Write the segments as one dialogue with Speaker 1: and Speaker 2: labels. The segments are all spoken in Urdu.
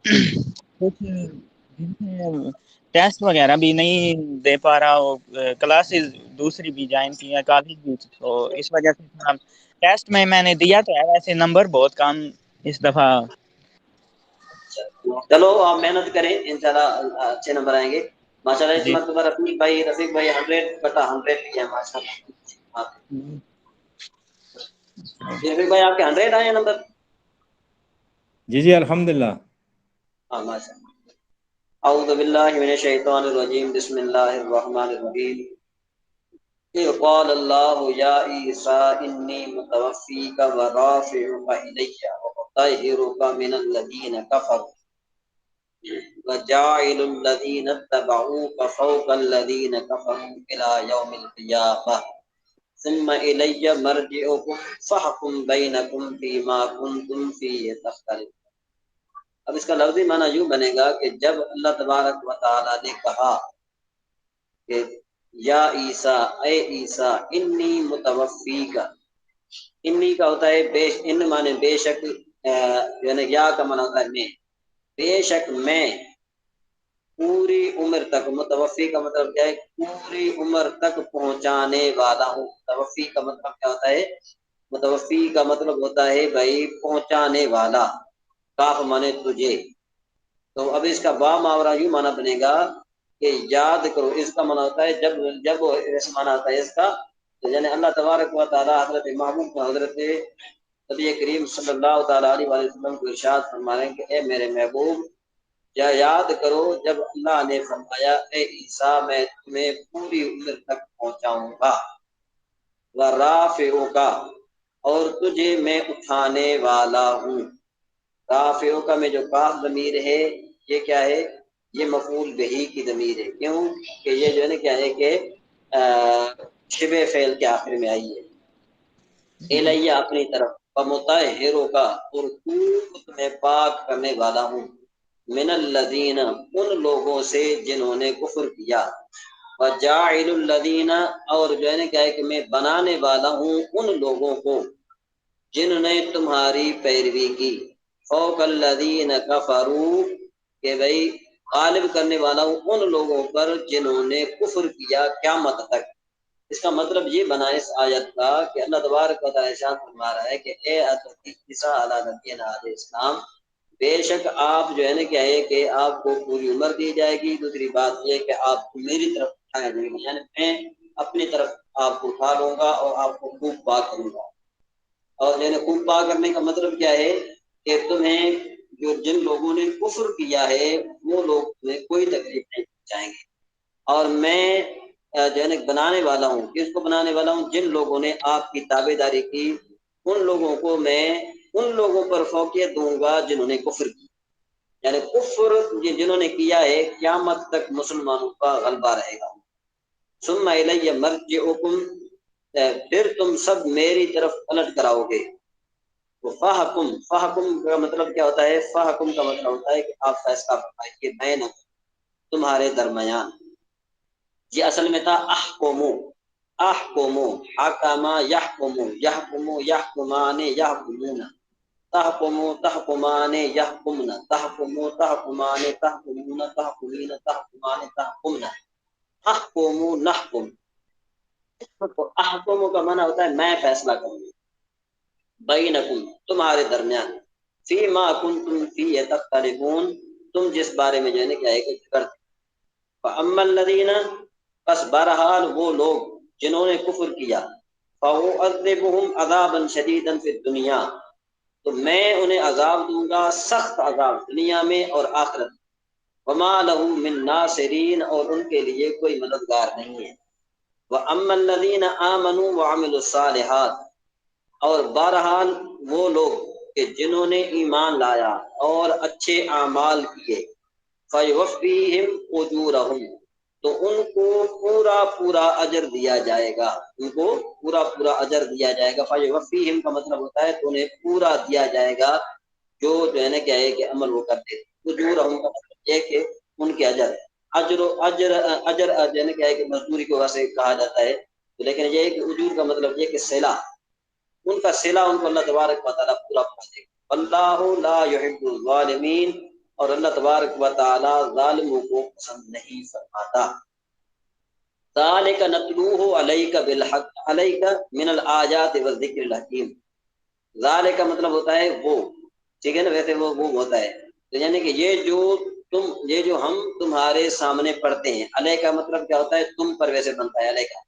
Speaker 1: کچھ دن سے ٹیسٹ وغیرہ بھی نہیں دے پا رہا ہوں، کلاسز دوسری بھی جوائن کی ہیں، کالج بھی، تو اس وجہ سے تھوڑا ٹیسٹ میں نے دیا تو ہے، ویسے نمبر بہت کم اس دفعہ۔
Speaker 2: چلو آپ محنت کریں، انشاءاللہ اچھے نمبر آئیں گے ماشاءاللہ۔ اس
Speaker 1: جی
Speaker 2: مرتبہ رفیق بھائی 100/100 بھی ہے ماشاءاللہ۔ رفیق بھائی آپ کے 100 آئے ہیں نمبر؟
Speaker 3: جی جی الحمدللہ۔
Speaker 2: ہاں ماشاءاللہ۔ اعوذ باللہ من الشیطان الرجیم، بسم اللہ الرحمن الرحیم۔ اذ قال اللہ یا عیسیٰ انی متوفیک ورافعک الی ومطہرک من الذین کفروا وجاعل الذین اتبعوک فوق الذین کفروا الی یوم القیامہ ثم الی مرجعکم فاحکم بینکم فیما کنتم فیہ تختلفون۔ اب اس کا لفظی معنی یوں بنے گا کہ جب اللہ تبارک و تعالی نے کہا کہ یا عیسیٰ، اے عیسیٰ، انی متوفیک، انی کا ہوتا ہے ان معنی بے شک، یعنی یا کا معنی ہوتا ہے میں، بے شک میں پوری عمر تک، متوفی کا مطلب کیا ہے؟ پوری عمر تک پہنچانے والا ہوں۔ متوفی کا مطلب کیا ہوتا ہے؟ متوفی کا مطلب ہوتا ہے بھائی پہنچانے والا، کاف مانے تجھے۔ تو اب اس کا با ماورا یوں معنی بنے گا کہ یاد کرو، اس کا معنی ہوتا ہے جب اس معنی ہوتا ہے اس کا، تو یعنی اللہ تبارک و تعالی حضرت محمود کو حضرت نبی کریم صلی اللہ تعالی علیہ وسلم کو ارشاد فرما رہے ہیں کہ اے میرے محبوب، یا یاد کرو جب اللہ نے فرمایا اے عیسیٰ میں تمہیں پوری عمر تک پہنچاؤں گا، ورافعک، اور تجھے میں اٹھانے والا ہوں۔ رافعو کا میں جو کاف ضمیر ہے یہ کیا ہے؟ یہ مفعول بہی کی ضمیر ہے۔ کیوں کہ یہ جو ہے نا کیا ہے کہ شبہ فعل کے آخر میں آئی ہے۔ الیہ اپنی طرف، ومطہرو کا، اور تمہیں پاک کرنے والا ہوں، من الذین ان لوگوں سے جنہوں نے کفر کیا، وجاعل الذین اور جو ہے نا کیا ہے کہ میں بنانے والا ہوں ان لوگوں کو جنہوں نے تمہاری پیروی کی، فوق الذین کفروا، کہ بھئی غالب کرنے والا ہوں ان لوگوں پر جنہوں نے کفر کیا قیامت تک۔ اس کا مطلب یہ بنا اس آیت کا کہ اللہ تبارک و تعالی ارشاد فرما رہا ہے کہ اے حضرت عیسیٰ علیہ نبینا علیہ السلام، بے شک آپ جو ہے نا کیا ہے کہ آپ کو پوری عمر دی جائے گی۔ دوسری بات یہ کہ آپ کو میری طرف اٹھایا جائے گا، یعنی میں اپنی طرف آپ کو اٹھا لوں گا اور آپ کو خوب پاک کروں گا۔ اور یعنی خوب پاک کرنے کا مطلب کیا ہے کہ تمہیں جو جن لوگوں نے کفر کیا ہے وہ لوگ تمہیں کوئی تکلیف نہیں پہنچائیں گے، اور میں جو ہے نا بنانے والا ہوں۔ کس کو بنانے والا ہوں؟ جن لوگوں نے آپ کی تابع داری کی، ان لوگوں کو میں ان لوگوں پر فوقیت دوں گا جنہوں نے کفر کی، یعنی کفر جنہوں نے کیا ہے قیامت تک مسلمانوں کا غلبہ رہے گا۔ ثم الی مرجعکم، پھر تم سب میری طرف پلٹ کراؤ گے۔ فحکم، فحکم کا مطلب کیا ہوتا ہے؟ فحکم کا مطلب ہوتا ہے کہ آپ فیصلہ فرمائیے بینکم، تمہارے درمیان۔ یہ اصل میں تھا احکمو، احکمو، حکما یحکمو، یحکمو یحکمان یحکمون، تحکمو تحکمان یحکمن، تحکمو تحکمان تحکمون، تحکمین تحکمان تحکمن، احکمو نحکم۔ احکمو کا معنی ہوتا ہے میں فیصلہ کروں گا، بینکم تمہارے درمیان، فیما کنتم فیہ تختلفون، تم جس بارے میں جو ہے کیا ہے کہ کرتے۔ فاما الذین، بس بہرحال وہ لوگ جنہوں نے کفر کیا، فاعذبہم عذابا شدیدا فی الدنیا، تو میں انہیں عذاب دوں گا سخت عذاب دنیا میں اور آخرت میں، وما لہم من ناصرین، اور ان کے لیے کوئی مددگار نہیں ہے۔ واما الذین آمنوا وعملوا الصالحات، اور بہرحال وہ لوگ کہ جنہوں نے ایمان لایا اور اچھے اعمال کیے، فیوفیہم اجورہم، تو ان کو پورا پورا اجر دیا جائے گا، ان کو پورا پورا اجر دیا جائے گا۔ فیوفیہم کا مطلب ہوتا ہے تو انہیں پورا دیا جائے گا جو ہے نا کیا ہے کہ عمل وہ کرتے تھے۔ اجورہم کا مطلب یہ کہ ان کے اجر، اجر جو ہے نا کیا ہے کہ مزدوری کو ویسے کہا جاتا ہے، لیکن یہ ہے کہ اجور کا مطلب یہ کہ صلہ، ان کا صلہ ان کو اللہ تبارک و تعالیٰ پورا پہنچے گا۔ اللہ لا يحب الظالمین، اور اللہ تبارک و تعالی ظالموں کو پسند نہیں فرماتا۔ ذالک نتلوہ علیک بالحق علیک من الآیات والذکر الحکیم۔ ذالک کا مطلب ہوتا ہے وہ، ٹھیک ہے نا، ویسے وہ ہوتا ہے، تو یعنی کہ یہ جو ہم تمہارے سامنے پڑھتے ہیں، علیہ کا مطلب کیا ہوتا ہے؟ تم پر ویسے بنتا ہے علیہ کا۔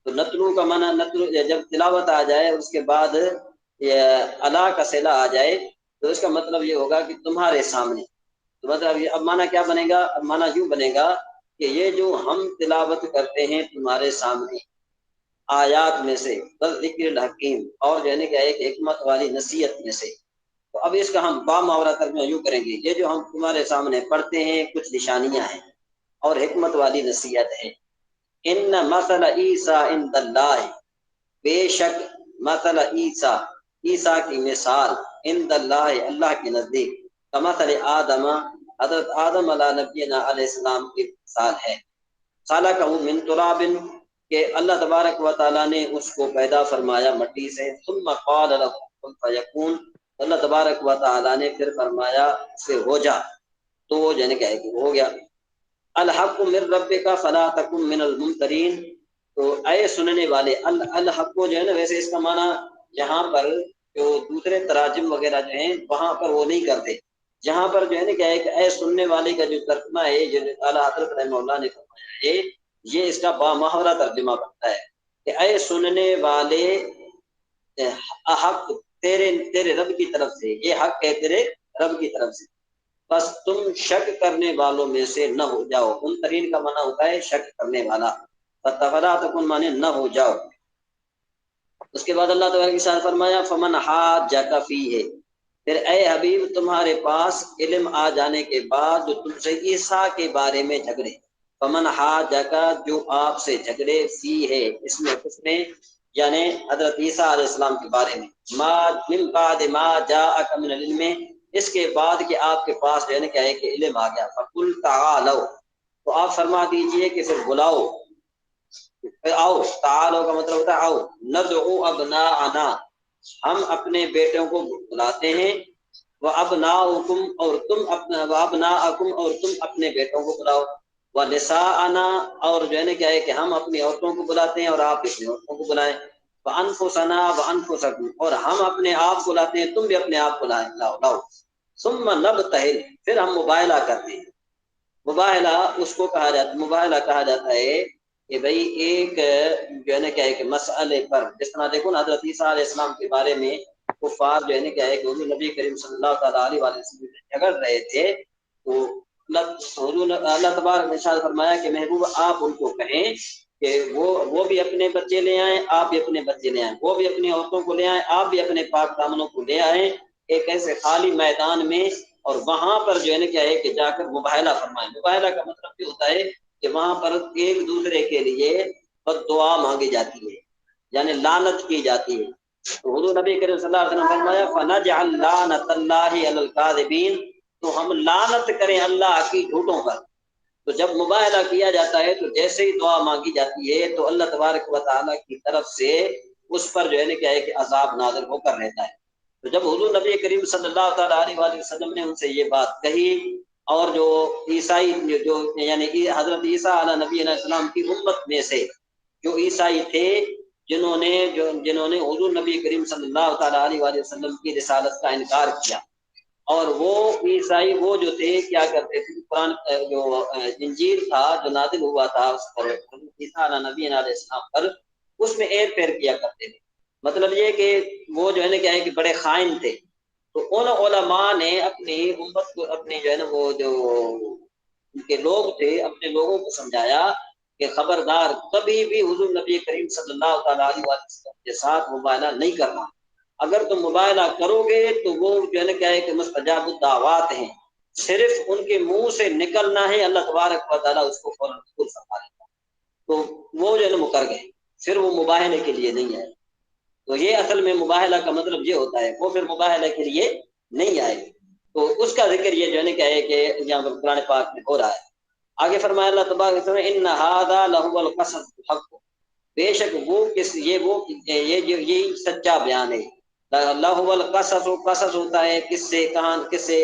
Speaker 2: تو نتلو کا معنی نتلو جب تلاوت آ جائے اس کے بعد علا کا صلہ آ جائے تو اس کا مطلب یہ ہوگا کہ تمہارے سامنے، تو مطلب اب معنی کیا بنے گا؟ اب معنی یوں بنے گا کہ یہ جو ہم تلاوت کرتے ہیں تمہارے سامنے آیات میں سے، بس ذکر الحکیم، اور جو ہے کہ ایک حکمت والی نصیحت میں سے، تو اب اس کا ہم با محاورہ ترجمہ یوں کریں گے، یہ جو ہم تمہارے سامنے پڑھتے ہیں کچھ نشانیاں ہیں اور حکمت والی نصیحت ہے۔ ان مثل عیسیٰ عند اللہ، بے شک مثل عیسیٰ، عیسیٰ کی مثال، عند اللہ اللہ کے نزدیک، کمثل آدم، حضرت آدم علیہ نبینا علیہ السلام کی مثال ہے، خلقہ من تراب، کہ اللہ تبارک و تعالیٰ نے اس کو پیدا فرمایا مٹی سے، ثم قال له کن فیکون، اللہ تبارک و تعالیٰ نے پھر فرمایا سے ہو جا، تو وہ جانے کیا ہے کہ ہو گیا۔ الحق من ربک فلا تکن من الممترین، تو اے سننے والے، الحق جو ہے نا، ویسے اس کا معنی یہاں پر جو دوسرے تراجم وغیرہ جو ہیں وہاں پر وہ نہیں کرتے، جہاں پر جو ہے نا کیا ہے کہ اے سننے والے کا جو ترجمہ ہے جو اعلیٰ حضرت رحمہ اللہ نے فرمایا ہے، یہ اس کا با محاورہ ترجمہ بنتا ہے کہ اے سننے والے، حق تیرے رب کی طرف سے، یہ حق ہے تیرے رب کی طرف سے، بس تم شک کرنے والوں میں سے نہ ہو جاؤ۔ منترین کا معنی ہوتا ہے شک کرنے والا، فلا تکن مانے نہ ہو جاؤ۔ اس کے بعد اللہ تعالیٰ کی ساتھ فرمایا فمن حاجک فیہ، پھر اے حبیب تمہارے پاس علم آ جانے کے بعد جو تم سے عیسیٰ کے بارے میں جھگڑے، فمن حاجک جو آپ سے جھگڑے، فیہ اس میں کس میں، یعنی حضرت عیسیٰ علیہ السلام کے بارے میں، ما من بعد ما جاءک من العلم، اس کے بعد کہ آپ کے پاس جو ہے نا کیا ہے کہ علم آ گیا، فقل تعالوا، تو آپ فرما دیجئے کہ پھر بلاؤ، آؤ، تعالوا کا مطلب ہوتا ہے آؤ، ندعو ابناءنا، ہم اپنے بیٹوں کو بلاتے ہیں، وابناؤکم، اور تم اپنا، وابناءکم، اور تم اپنے بیٹوں کو بلاؤ، ونساءنا، اور جو ہے نا کیا ہے کہ ہم اپنی عورتوں کو بلاتے ہیں اور آپ اپنی عورتوں کو بلائیں، وانفسنا وانفسکم، اور ہم اپنے آپ کو بلاتے ہیں تم بھی اپنے آپ کو لائیں، لاؤ، ثم نبتہل، پھر ہم مباہلہ کرتے ہیں۔ مباہلہ اس کو کہا جاتا، مباہلہ کہا جاتا ہے کہ بھئی ایک جو ہے نا کیا ہے کہ مسئلے پر، جس طرح دیکھو نا حضرت عیسیٰ علیہ السلام کے بارے میں کفار جو ہے نا کیا ہے کہ حضور نبی کریم صلی اللہ تعالیٰ علیہ وسلم جھگڑ رہے تھے، تو اللہ تبارک نے ارشاد فرمایا کہ محبوب آپ ان کو کہیں کہ وہ بھی اپنے بچے لے آئیں، آپ بھی اپنے بچے لے آئیں، وہ بھی اپنی عورتوں کو لے آئیں، آپ بھی اپنے پاک دامنوں کو لے آئیں، ایک ایسے خالی میدان میں، اور وہاں پر جو ہے نا کیا ہے کہ جا کر مباہلہ فرمائیں۔ مباہلہ کا مطلب یہ ہوتا ہے کہ وہاں پر ایک دوسرے کے لیے بد دعا مانگی جاتی ہے، یعنی لعنت کی جاتی ہے۔ تو حضور نبی کریم صلی اللہ علیہ وسلم فرمایا فنجعل لعنت اللہ علی الکاذبین، تو ہم لعنت کریں اللہ کی جھوٹوں پر۔ تو جب مباہلہ کیا جاتا ہے تو جیسے ہی دعا مانگی جاتی ہے تو اللہ تبارک و تعالیٰ کی طرف سے اس پر جو ہے نا کیا ہے کہ عذاب نازل ہو کر رہتا ہے۔ تو جب حضور نبی کریم صلی اللہ تعالیٰ علیہ وسلم نے ان سے یہ بات کہی، اور جو عیسائی جو یعنی حضرت عیسیٰ علیہ نبی علیہ السلام کی امت میں سے جو عیسائی تھے جنہوں نے حضور نبی کریم صلی اللہ تعالیٰ علیہ وسلم کی رسالت کا انکار کیا، اور وہ عیسائی وہ جو تھے کیا کرتے تھے، قرآن جو انجیل تھا جو نازل ہوا تھا اس پر عیسیٰ علیہ نبی علیہ السلام پر، اس میں ایر پیر کیا کرتے تھے۔ مطلب یہ کہ وہ جو ہے نا کیا ہے کہ بڑے خائن تھے۔ تو ان علماء نے اپنی امت کو، اپنے جو ہے نا وہ جو ان کے لوگ تھے، اپنے لوگوں کو سمجھایا کہ خبردار کبھی بھی حضور نبی کریم صلی اللہ تعالیٰ علیہ وسلم کے ساتھ مباہلہ نہیں کرنا، اگر تم مباہلہ کرو گے تو وہ جو ہے نا کیا ہے کہ مستجاب الدعوات ہیں، صرف ان کے منہ سے نکلنا ہے، اللہ تبارک و تعالیٰ اس کو فوراً قبول فرما لیتا۔ تو وہ جو ہے نا مکر گئے، پھر وہ مباہلے کے لیے نہیں آئے۔ تو یہ اصل میں مباہلہ کا مطلب یہ ہوتا ہے، وہ پھر مباہلہ کے لیے نہیں آئے۔ تو اس کا ذکر یہ جو ہے نا کیا ہے کہ یہاں پر قرآن پاک میں ہو رہا ہے۔ آگے فرمایا اللہ تبارک و تعالیٰ ان ھذا لہو القصص الحق، بے شک وہ کس یہ سچا بیان ہے۔ لہو القصص، قصص ہوتا ہے قصے، کہان، قصے،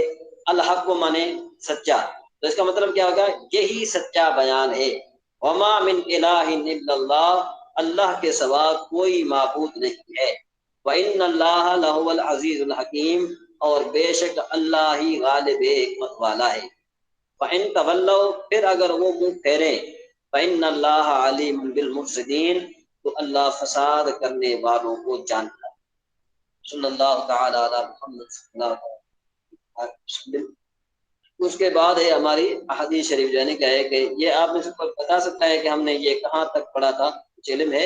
Speaker 2: الحق کو مانے سچا. تو اس کا مطلب کیا ہوگا؟ یہی سچا بیان ہے. وما من الہ الا اللہ، اللہ کے سوا کوئی معبود نہیں ہے. وان اللہ لہو العزیز الحکیم، اور بے شک اللہ ہی غالب حکمت والا ہے. فَإِن تَوَلَّوْا، پھر اگر وہ منہ پھیرے، فَإِنَّ اللَّهَ عَلِيمٌ بِالْمُفْسِدِينَ، تو اللہ فساد کرنے والوں کو جانتا ہے. صلی اللہ تعالی علی محمد صلی اللہ علیہ وسلم. اس کے بعد ہے ہماری احادیث شریف، جو ہے کیا ہے کہ یہ آپ میں سے کوئی بتا سکتا ہے کہ ہم نے یہ کہاں تک پڑھا تھا؟ کچھ علم ہے؟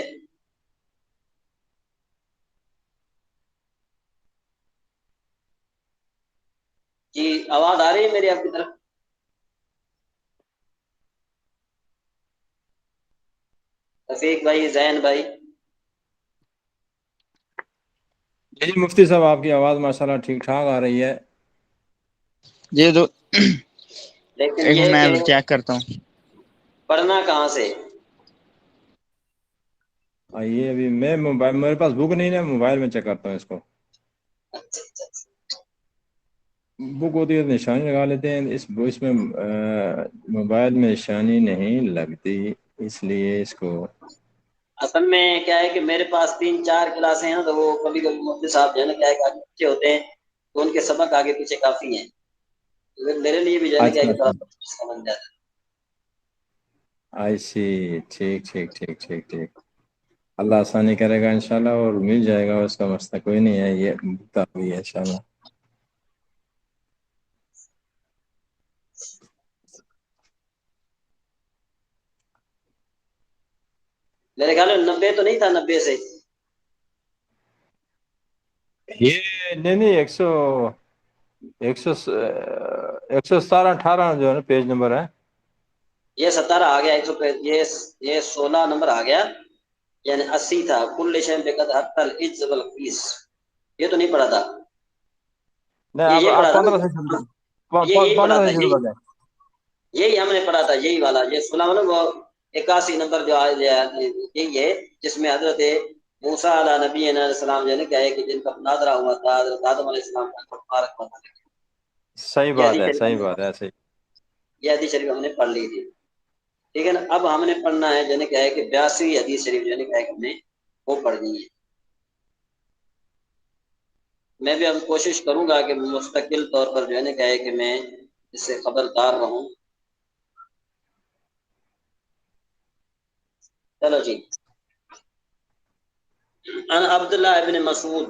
Speaker 2: جی آواز آ رہی ہے میری آپ کی طرف؟ رفیق بھائی، زین بھائی.
Speaker 3: جی مفتی صاحب آپ کی آواز ماشاءاللہ ٹھیک ٹھاک آ رہی ہے.
Speaker 1: جی تو
Speaker 2: لیکن
Speaker 1: ایک
Speaker 2: یہ
Speaker 1: میں
Speaker 2: کہ
Speaker 1: چیک کرتا ہوں.
Speaker 2: پڑھنا کہاں سے؟
Speaker 3: آئیے ابھی میں موبائل، میرے پاس بک نہیں ہے، موبائل میں چیک کرتا ہوں اس کو.
Speaker 2: اچھا اچھا اچھا.
Speaker 3: بک ہوتی ہے تو نشانی لگا لیتے ہیں، اس میں موبائل میں نشانی نہیں لگتی، اس لیے اس کو.
Speaker 2: اصل میں کیا ہے کہ میرے پاس 3-4 کلاسیں ہیں، تو وہ کبھی کبھی مفتی صاحب جو ہے نا کیا ہے کہ آگے پیچھے ہوتے ہیں، تو ان کے سبق آگے پیچھے کافی ہیں. میرے لیے بھی جو ہے نا کیا ہے
Speaker 3: اچھا
Speaker 2: کہ تھوڑا
Speaker 3: اچھا،
Speaker 2: سمجھ جاتا ہے.
Speaker 3: آئی سی. ٹھیک ٹھیک ٹھیک ٹھیک ٹھیک. اللہ آسانی کرے گا انشاءاللہ، اور مل جائے گا، اس کا مسئلہ کوئی نہیں ہے، یہ بکتا ہوئی ہے انشاءاللہ.
Speaker 2: میرے خیال میں 90 تو نہیں تھا، 90 سے.
Speaker 3: یہ نہیں 117-18 جو ہے نا پیج نمبر ہے.
Speaker 2: یہ 17 آ گیا، 100 یہ 16 نمبر آ گیا، یعنی 80 تھا. کل شے بے قدر حتی العز والقیس، یہ تو نہیں پڑھا تھا.
Speaker 3: نہیں
Speaker 2: یہ
Speaker 3: آپ
Speaker 2: پڑھا تھا
Speaker 3: 15 سے
Speaker 2: نا؟
Speaker 3: شروع،
Speaker 2: یہی پڑھا
Speaker 3: 15
Speaker 2: تھا،
Speaker 3: سے شروع کر دیں.
Speaker 2: یہی ہم نے پڑھا تھا، یہی والا. یہ 16 مطلب وہ 81 نمبر جو یہی ہے، جس میں حضرت موسیٰ علیہ نبی علیہ السلام جو ہے کیا ہے کہ جن کا مناظرہ ہوا تھا حضرت آدم علیہ السلام کا مبارک ہوا تھا.
Speaker 3: صحیح
Speaker 2: یہ
Speaker 3: بات
Speaker 2: حدیث
Speaker 3: ہے،
Speaker 2: شریف
Speaker 3: صحیح بات ہے، صحیح.
Speaker 2: یہ حدیث شریف ہم نے پڑھ لی تھی. ٹھیک ہے نا. اب ہم نے پڑھنا ہے جو ہے کیا ہے کہ 82 حدیث شریف جو ہے کیا ہے کہ ہم نے وہ پڑھنی ہے. میں بھی اب کوشش کروں گا کہ مستقل طور پر جو ہے نا کیا ہے کہ میں اس سے خبردار رہوں. چلو جی. عن عبداللہ ابن مسعود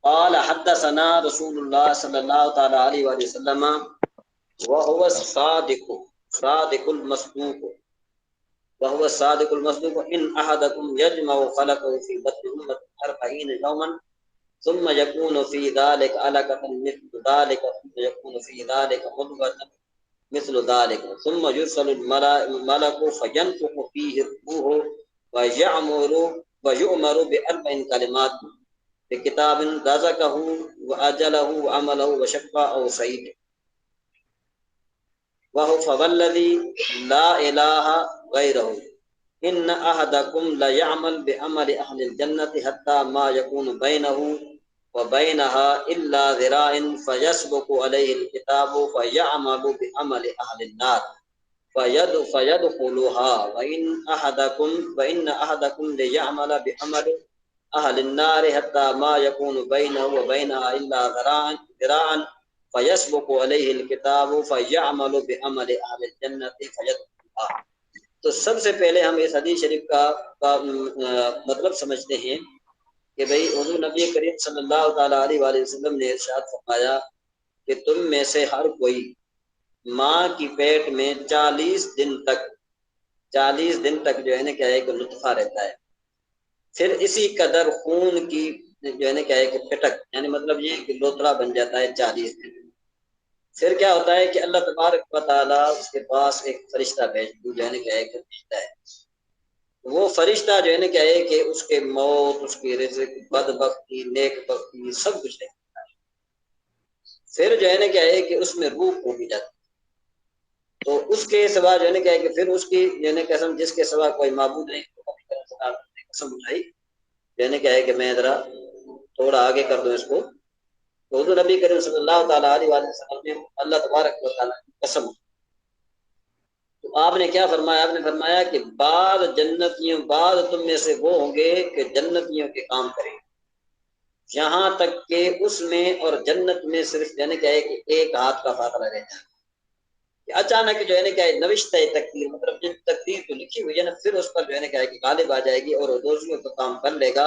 Speaker 2: قال حدثنا رسول اللہ صلی اللہ تعالی علیہ وآلہ وسلم وهو صادق المصدوق وهو الصادق المصدوق ان احدكم يجمع خلقه في بطن امه 40 يوما ثم يكون في ذلك علقة مثل ذلك ثم يكون في ذلك مضغة مثل ذلك ثم يرسل الملك فينفخ فيه الروح ويؤمر بأربع كلمات بكتاب رزقه وأجله وعمله وشقاء أو سعيد. وهو فوالذي لا إله غيره إن أحدكم ليعمل بعمل أهل الجنة حتى ما يكون بينه وبينها إلا ذراع فيسبق عليه الكتاب فيعمل بعمل أهل النار فيدخلها وإن أحدكم ليعمل بعمل أهل النار حتى ما يكون بينه وبينها إلا ذراعا فيسبق عليه الكتاب فيعمل بعمل أهل الجنة فيدخلها. تو سب سے پہلے ہم اس حدیث شریف کا مطلب سمجھتے ہیں کہ بھئی حضور نبی کریم صلی اللہ تعالی علیہ وآلہ وسلم نے ارشاد فرمایا کہ تم میں سے ہر کوئی ماں کی پیٹ میں 40 دن تک جو ہے نا کیا ہے کہ لطفہ رہتا ہے. پھر اسی قدر خون کی جو ہے نا کیا ہے کہ پھٹک، یعنی مطلب یہ کہ لوتڑا بن جاتا ہے 40 دن. پھر کیا ہوتا ہے کہ اللہ تبارک و تعالیٰ اس کے پاس ایک فرشتہ جو ہے نا کیا ہے کہ بھیجتا ہے. وہ فرشتہ جو ہے نا کیا ہے کہ اس کے موت، اس کی رزق، بدبختی، نیک بختی سب کچھ دیکھتا ہے. پھر جو ہے نا کیا ہے کہ اس میں روح ہو بھی جاتی ہے. تو اس کے سوا جو ہے نا کیا ہے کہ پھر اس کی جو ہے نا قسم جس کے سوا کوئی معبود نہیں، قسم اٹھائی جو ہے نا کیا ہے کہ میں ذرا تھوڑا آگے کر دوں اس کو. تو حضور نبی کریم صلی اللہ تعالیٰ علیہ وآلہ وسلم نے اللہ تبارک و تعالیٰ کی قسم، تو آپ نے کیا فرمایا؟ آپ نے فرمایا کہ بعض تم میں سے وہ ہوں گے کہ جنتیوں کے کام کریں گے، یہاں تک کہ اس میں اور جنت میں صرف یعنی کیا ہے کہ ایک ہاتھ کا فاصلہ رہ جائے، کہ اچانک جو ہے نا کیا ہے نوشتہ تقدیر، مطلب جن تقدیر تو لکھی ہوئی ہے نا، پھر اس پر جو ہے نا کیا ہے کہ غالب آ جائے گی اور وہ دوسروں کا کام کر لے گا،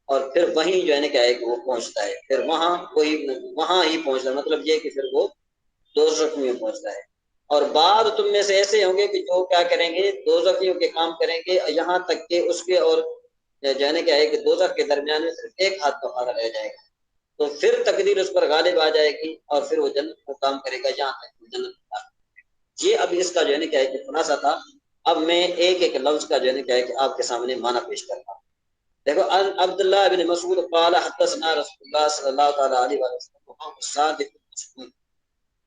Speaker 2: اور پھر وہیں جو ہے نا کیا ہے کہ وہ پہنچتا ہے، پھر وہاں ہی پہنچتا ہے، مطلب یہ کہ پھر وہ دوزخ میں پہنچتا ہے۔ اور بعد تم میں سے ایسے ہوں گے کہ جو کیا کریں گے، دوزخیوں کے کام کریں گے، یہاں تک کہ اس کے اور جو ہے نا کیا ہے کہ دوزخ کے درمیان میں صرف ایک ہاتھ کا فاصلہ رہ جائے گا، تو پھر تقدیر اس پر غالب آ جائے گی اور پھر وہ جنت کو کام کرے گا، یہاں تک وہ جنت میں داخل۔ یہ اب اس کا جو ہے نا کیا ہے کہ خلاصہ تھا۔ اب میں ایک ایک لفظ کا جو ہے نا کیا ہے کہ آپ کے سامنے معنی پیش کرتا ہوں۔ دیکھو، عبداللہ بن مسعود قال حدثنا رسول اللہ صلی اللہ تعالیٰ علیہ وسلم،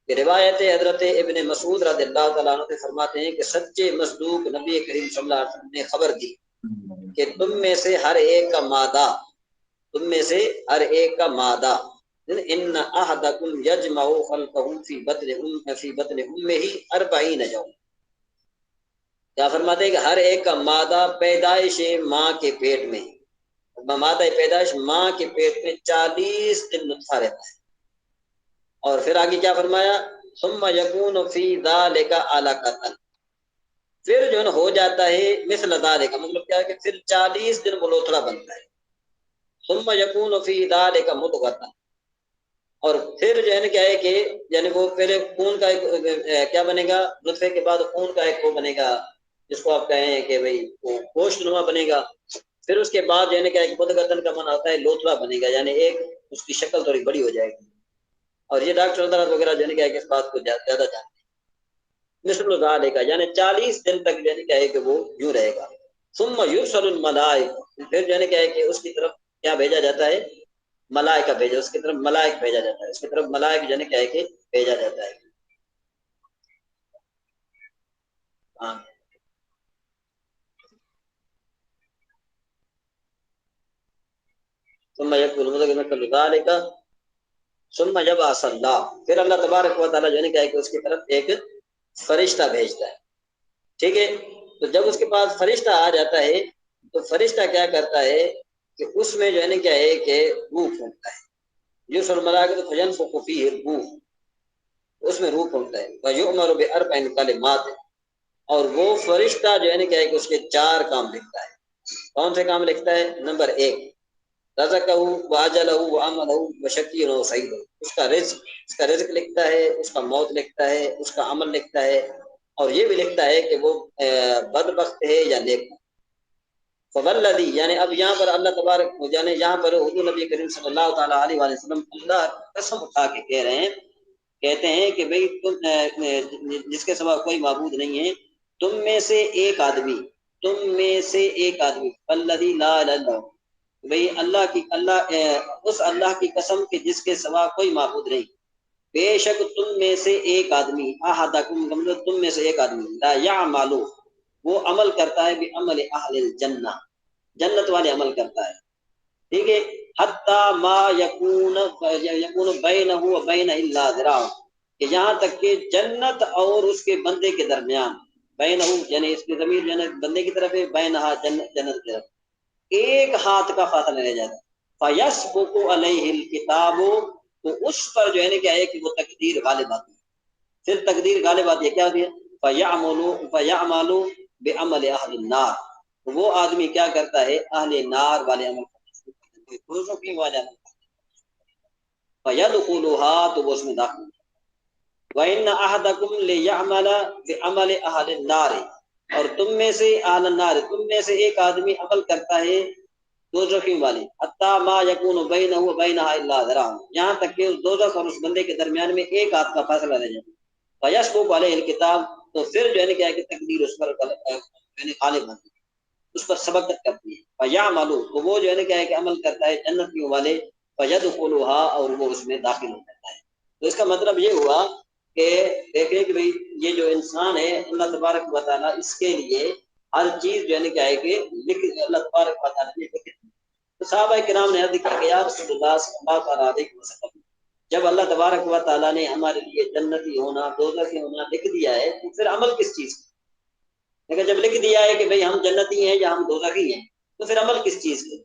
Speaker 2: کہ روایت حضرت ابن مسعود رضی اللہ تعالیٰ عنہ سے فرماتے ہیں کہ سچے مصدوق نبی کریم صلی اللہ علیہ وسلم نے خبر دی کہ تم میں سے ہر ایک کا مادہ ان احدکم یجمع خلقہ فی بطن امہ 40 یوم، کیا فرماتے ہیں کہ ہر ایک کا مادہ پیدائش ماں کے پیٹ میں، مادہ پیدائش ماں کے پیٹ میں 40 دن نطفہ رہتا ہے، اور پھر آگے کیا فرمایا؟ ثم یکون فی ذالک علقۃ، پھر جو ہے ہو جاتا ہے مثل ذالک، مطلب کیا ہے کہ پھر 40 دن وہ لوتھڑا بنتا ہے، ثم یکون فی ذالک مضغۃ، اور پھر جو ہے نا کیا ہے کہ یعنی وہ پہلے خون کا ایک کیا بنے گا، نطفے کے بعد خون کا ایک وہ بنے گا جس کو آپ کہیں کہ بھئی وہ گوشت نما بنے گا، پھر اس کے بعد جو ہے نا کیا ہے کہ مدغتن کا معنی ہوتا ہے لوتھڑا بنے گا، یعنی ایک اس کی شکل تھوڑی بڑی ہو جائے گی، اور یہ ڈاکٹر عدالت وغیرہ جو ہے نا کیا ہے کہ اس بات کو زیادہ جانتے ہیں۔ مثل ذالک یعنی 40 دن تک جو ہے نا کیا ہے کہ وہ یوں رہے گا۔ ثم یرسل الملائکہ، پھر جو ہے نا کیا ہے کہ اس کی طرف کیا بھیجا جاتا ہے؟ ملائکہ بھیجا، اس کی طرف ملائک بھیجا جاتا ہے، اس کی طرف ملائک جو ہے نا کیا ہے کہ بھیجا جاتا ہے۔ ہاں، ثم یکون مثل ذالک ثم یبعث اللہ، پھر اللہ تبارک و تعالیٰ جو ہے نا کیا ہے کہ اس کی طرف ایک فرشتہ بھیجتا ہے، ٹھیک ہے؟ تو جب اس کے پاس فرشتہ آ جاتا ہے تو فرشتہ کیا کرتا ہے کہ اس میں جو ہے نا کیا ہے کہ روح پھونکتا ہے، یرسل الملائکۃ فینفخ فیہ الروح، اس میں روح پھونکتا ہے، ویؤمر باربع کلمات، اور وہ فرشتہ جو ہے نا کیا ہے کہ اس کے 4 کام لکھتا ہے۔ کون سے کام لکھتا ہے؟ نمبر 1 رزقہ واجلہ وعملہ وشقی و سعید، اس کا رزق لکھتا ہے، اس کا موت لکھتا ہے، اس کا عمل لکھتا ہے، اور یہ بھی لکھتا ہے کہ وہ بدبخت ہے یا نیک۔ فوالذی، یعنی اب یہاں پر اللہ تبارک یعنی یہاں پر حضور نبی کریم صلی اللہ تعالیٰ علیہ وسلم اللہ قسم اٹھا کے کہتے ہیں کہ بھئی تم جس کے سوا کوئی معبود نہیں ہے، تم میں سے ایک آدمی والذی لا الہ الا ہو، بھئی اس اللہ کی قسم کہ جس کے سوا کوئی معبود نہیں، بے شک تم میں سے ایک آدمی، احدکم تم میں سے ایک آدمی، لا یعمل، وہ عمل کرتا ہے بعمل اہل الجنہ، جنت والے عمل کرتا ہے، ٹھیک ہے؟ حتی ما یکون بینہ و بین الا ذراع، کہ یہاں تک کہ جنت اور اس کے بندے کے درمیان، بینہ یعنی اس کی ضمیر جو ہے بندے کی طرف ہے، بینہا جنت کی طرف ایک ہاتھ کا فاصلہ رہ جاتا ہے۔ فیسبق علیہ الکتاب، تو اس پر جو ہے نا کیا ہے کہ وہ تقدیر غالب آتی ہے، پھر تقدیر غالب آتی ہے، کیا ہوتی ہے؟ فیعمل بعمل اہل النار، وہ آدمی کیا کرتا ہے؟ اہل نار والے عمل کرتا ہے، دوسروں کی وجہ فیدخلها، تو وہ اس میں داخل ہوتا ہے۔ وان احدکم لیعمل بعمل اہل النار، اور تم میں سے اہل النار، تم میں سے ایک آدمی عمل کرتا ہے دوزخی والے، حتی ما یکون بینہ و بینہا الا ذراع، یہاں تک کہ اس دوزخ اور اس بندے کے درمیان میں ایک ہاتھ کا فاصلہ رہ جاتا ہے۔ فیسبق علیہ الکتاب، تو پھر جو ہے نا کیا ہے کہ تقدیر اس پر غالب ہوتی ہے، اس پر سبقت کرتی ہے۔ فیعمل، تو وہ جو ہے نا کیا ہے کہ عمل کرتا ہے جنتیوں والے، فیدخلها، اور وہ اس میں داخل ہو جاتا ہے۔ تو اس کا مطلب یہ ہوا کہ دیکھیں کہ بھئی یہ جو انسان ہے، اللہ تبارک و تعالیٰ اس کے لیے ہر چیز جو ہے نا کیا ہے کہ اللہ تبارک و تعالیٰ نے لکھی۔ تو صحابہ کرام نے عرض کیا کہ یا رسول اللہ صلی اللہ علیہ وسلم، جب اللہ تبارک و تعالیٰ نے ہمارے لیے جنتی ہونا دوزخی ہونا لکھ دیا ہے تو پھر عمل کس چیز کا؟ لیکن جب لکھ دیا ہے کہ بھئی ہم جنتی ہیں یا ہم دوزخی ہیں تو پھر عمل کس چیز کے؟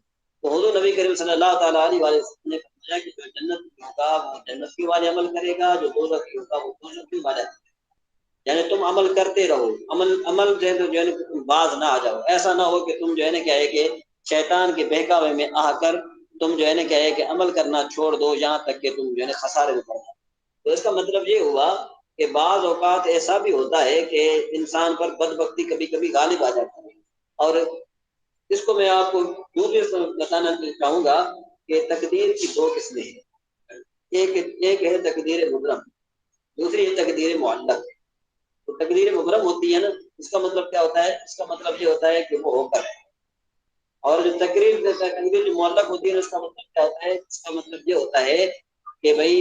Speaker 2: تو حضور نبی کریم صلی اللہ تعالیٰ علیہ وسلم نے فرمایا کہ جو جنت ہوگا وہ جنتی والے عمل کرے گا، جو دوزخی ہوگا وہ دوزخی والے، یعنی تم عمل کرتے رہو، عمل جو ہے نا تم باز نہ آ جاؤ، ایسا نہ ہو کہ تم جو ہے نا کیا ہے کہ شیطان کے بہکاوے میں آ کر تم جو ہے نا کیا ہے کہ عمل کرنا چھوڑ دو یہاں تک کہ تم جو ہے نا خسارے میں پڑ جاؤ۔ تو اس کا مطلب یہ ہوا کہ بعض اوقات ایسا بھی ہوتا ہے کہ انسان پر بدبختی کبھی کبھی غالب آ جاتی ہے، اور اس کو میں آپ کو یوں بھی بتانا چاہوں گا کہ تقدیر کی دو قسمیں ہیں، ایک ہے تقدیر مبرم، دوسری ہے تقدیر معلق۔ تو تقدیر مبرم ہوتی ہے نا، اس کا مطلب کیا ہوتا ہے؟ اس کا مطلب یہ ہوتا ہے کہ وہ ہو کر ہے، اور جو تقدیر جو معلق ہوتی ہے اس کا مطلب کیا ہوتا ہے؟ اس کا مطلب یہ ہوتا ہے کہ بھئی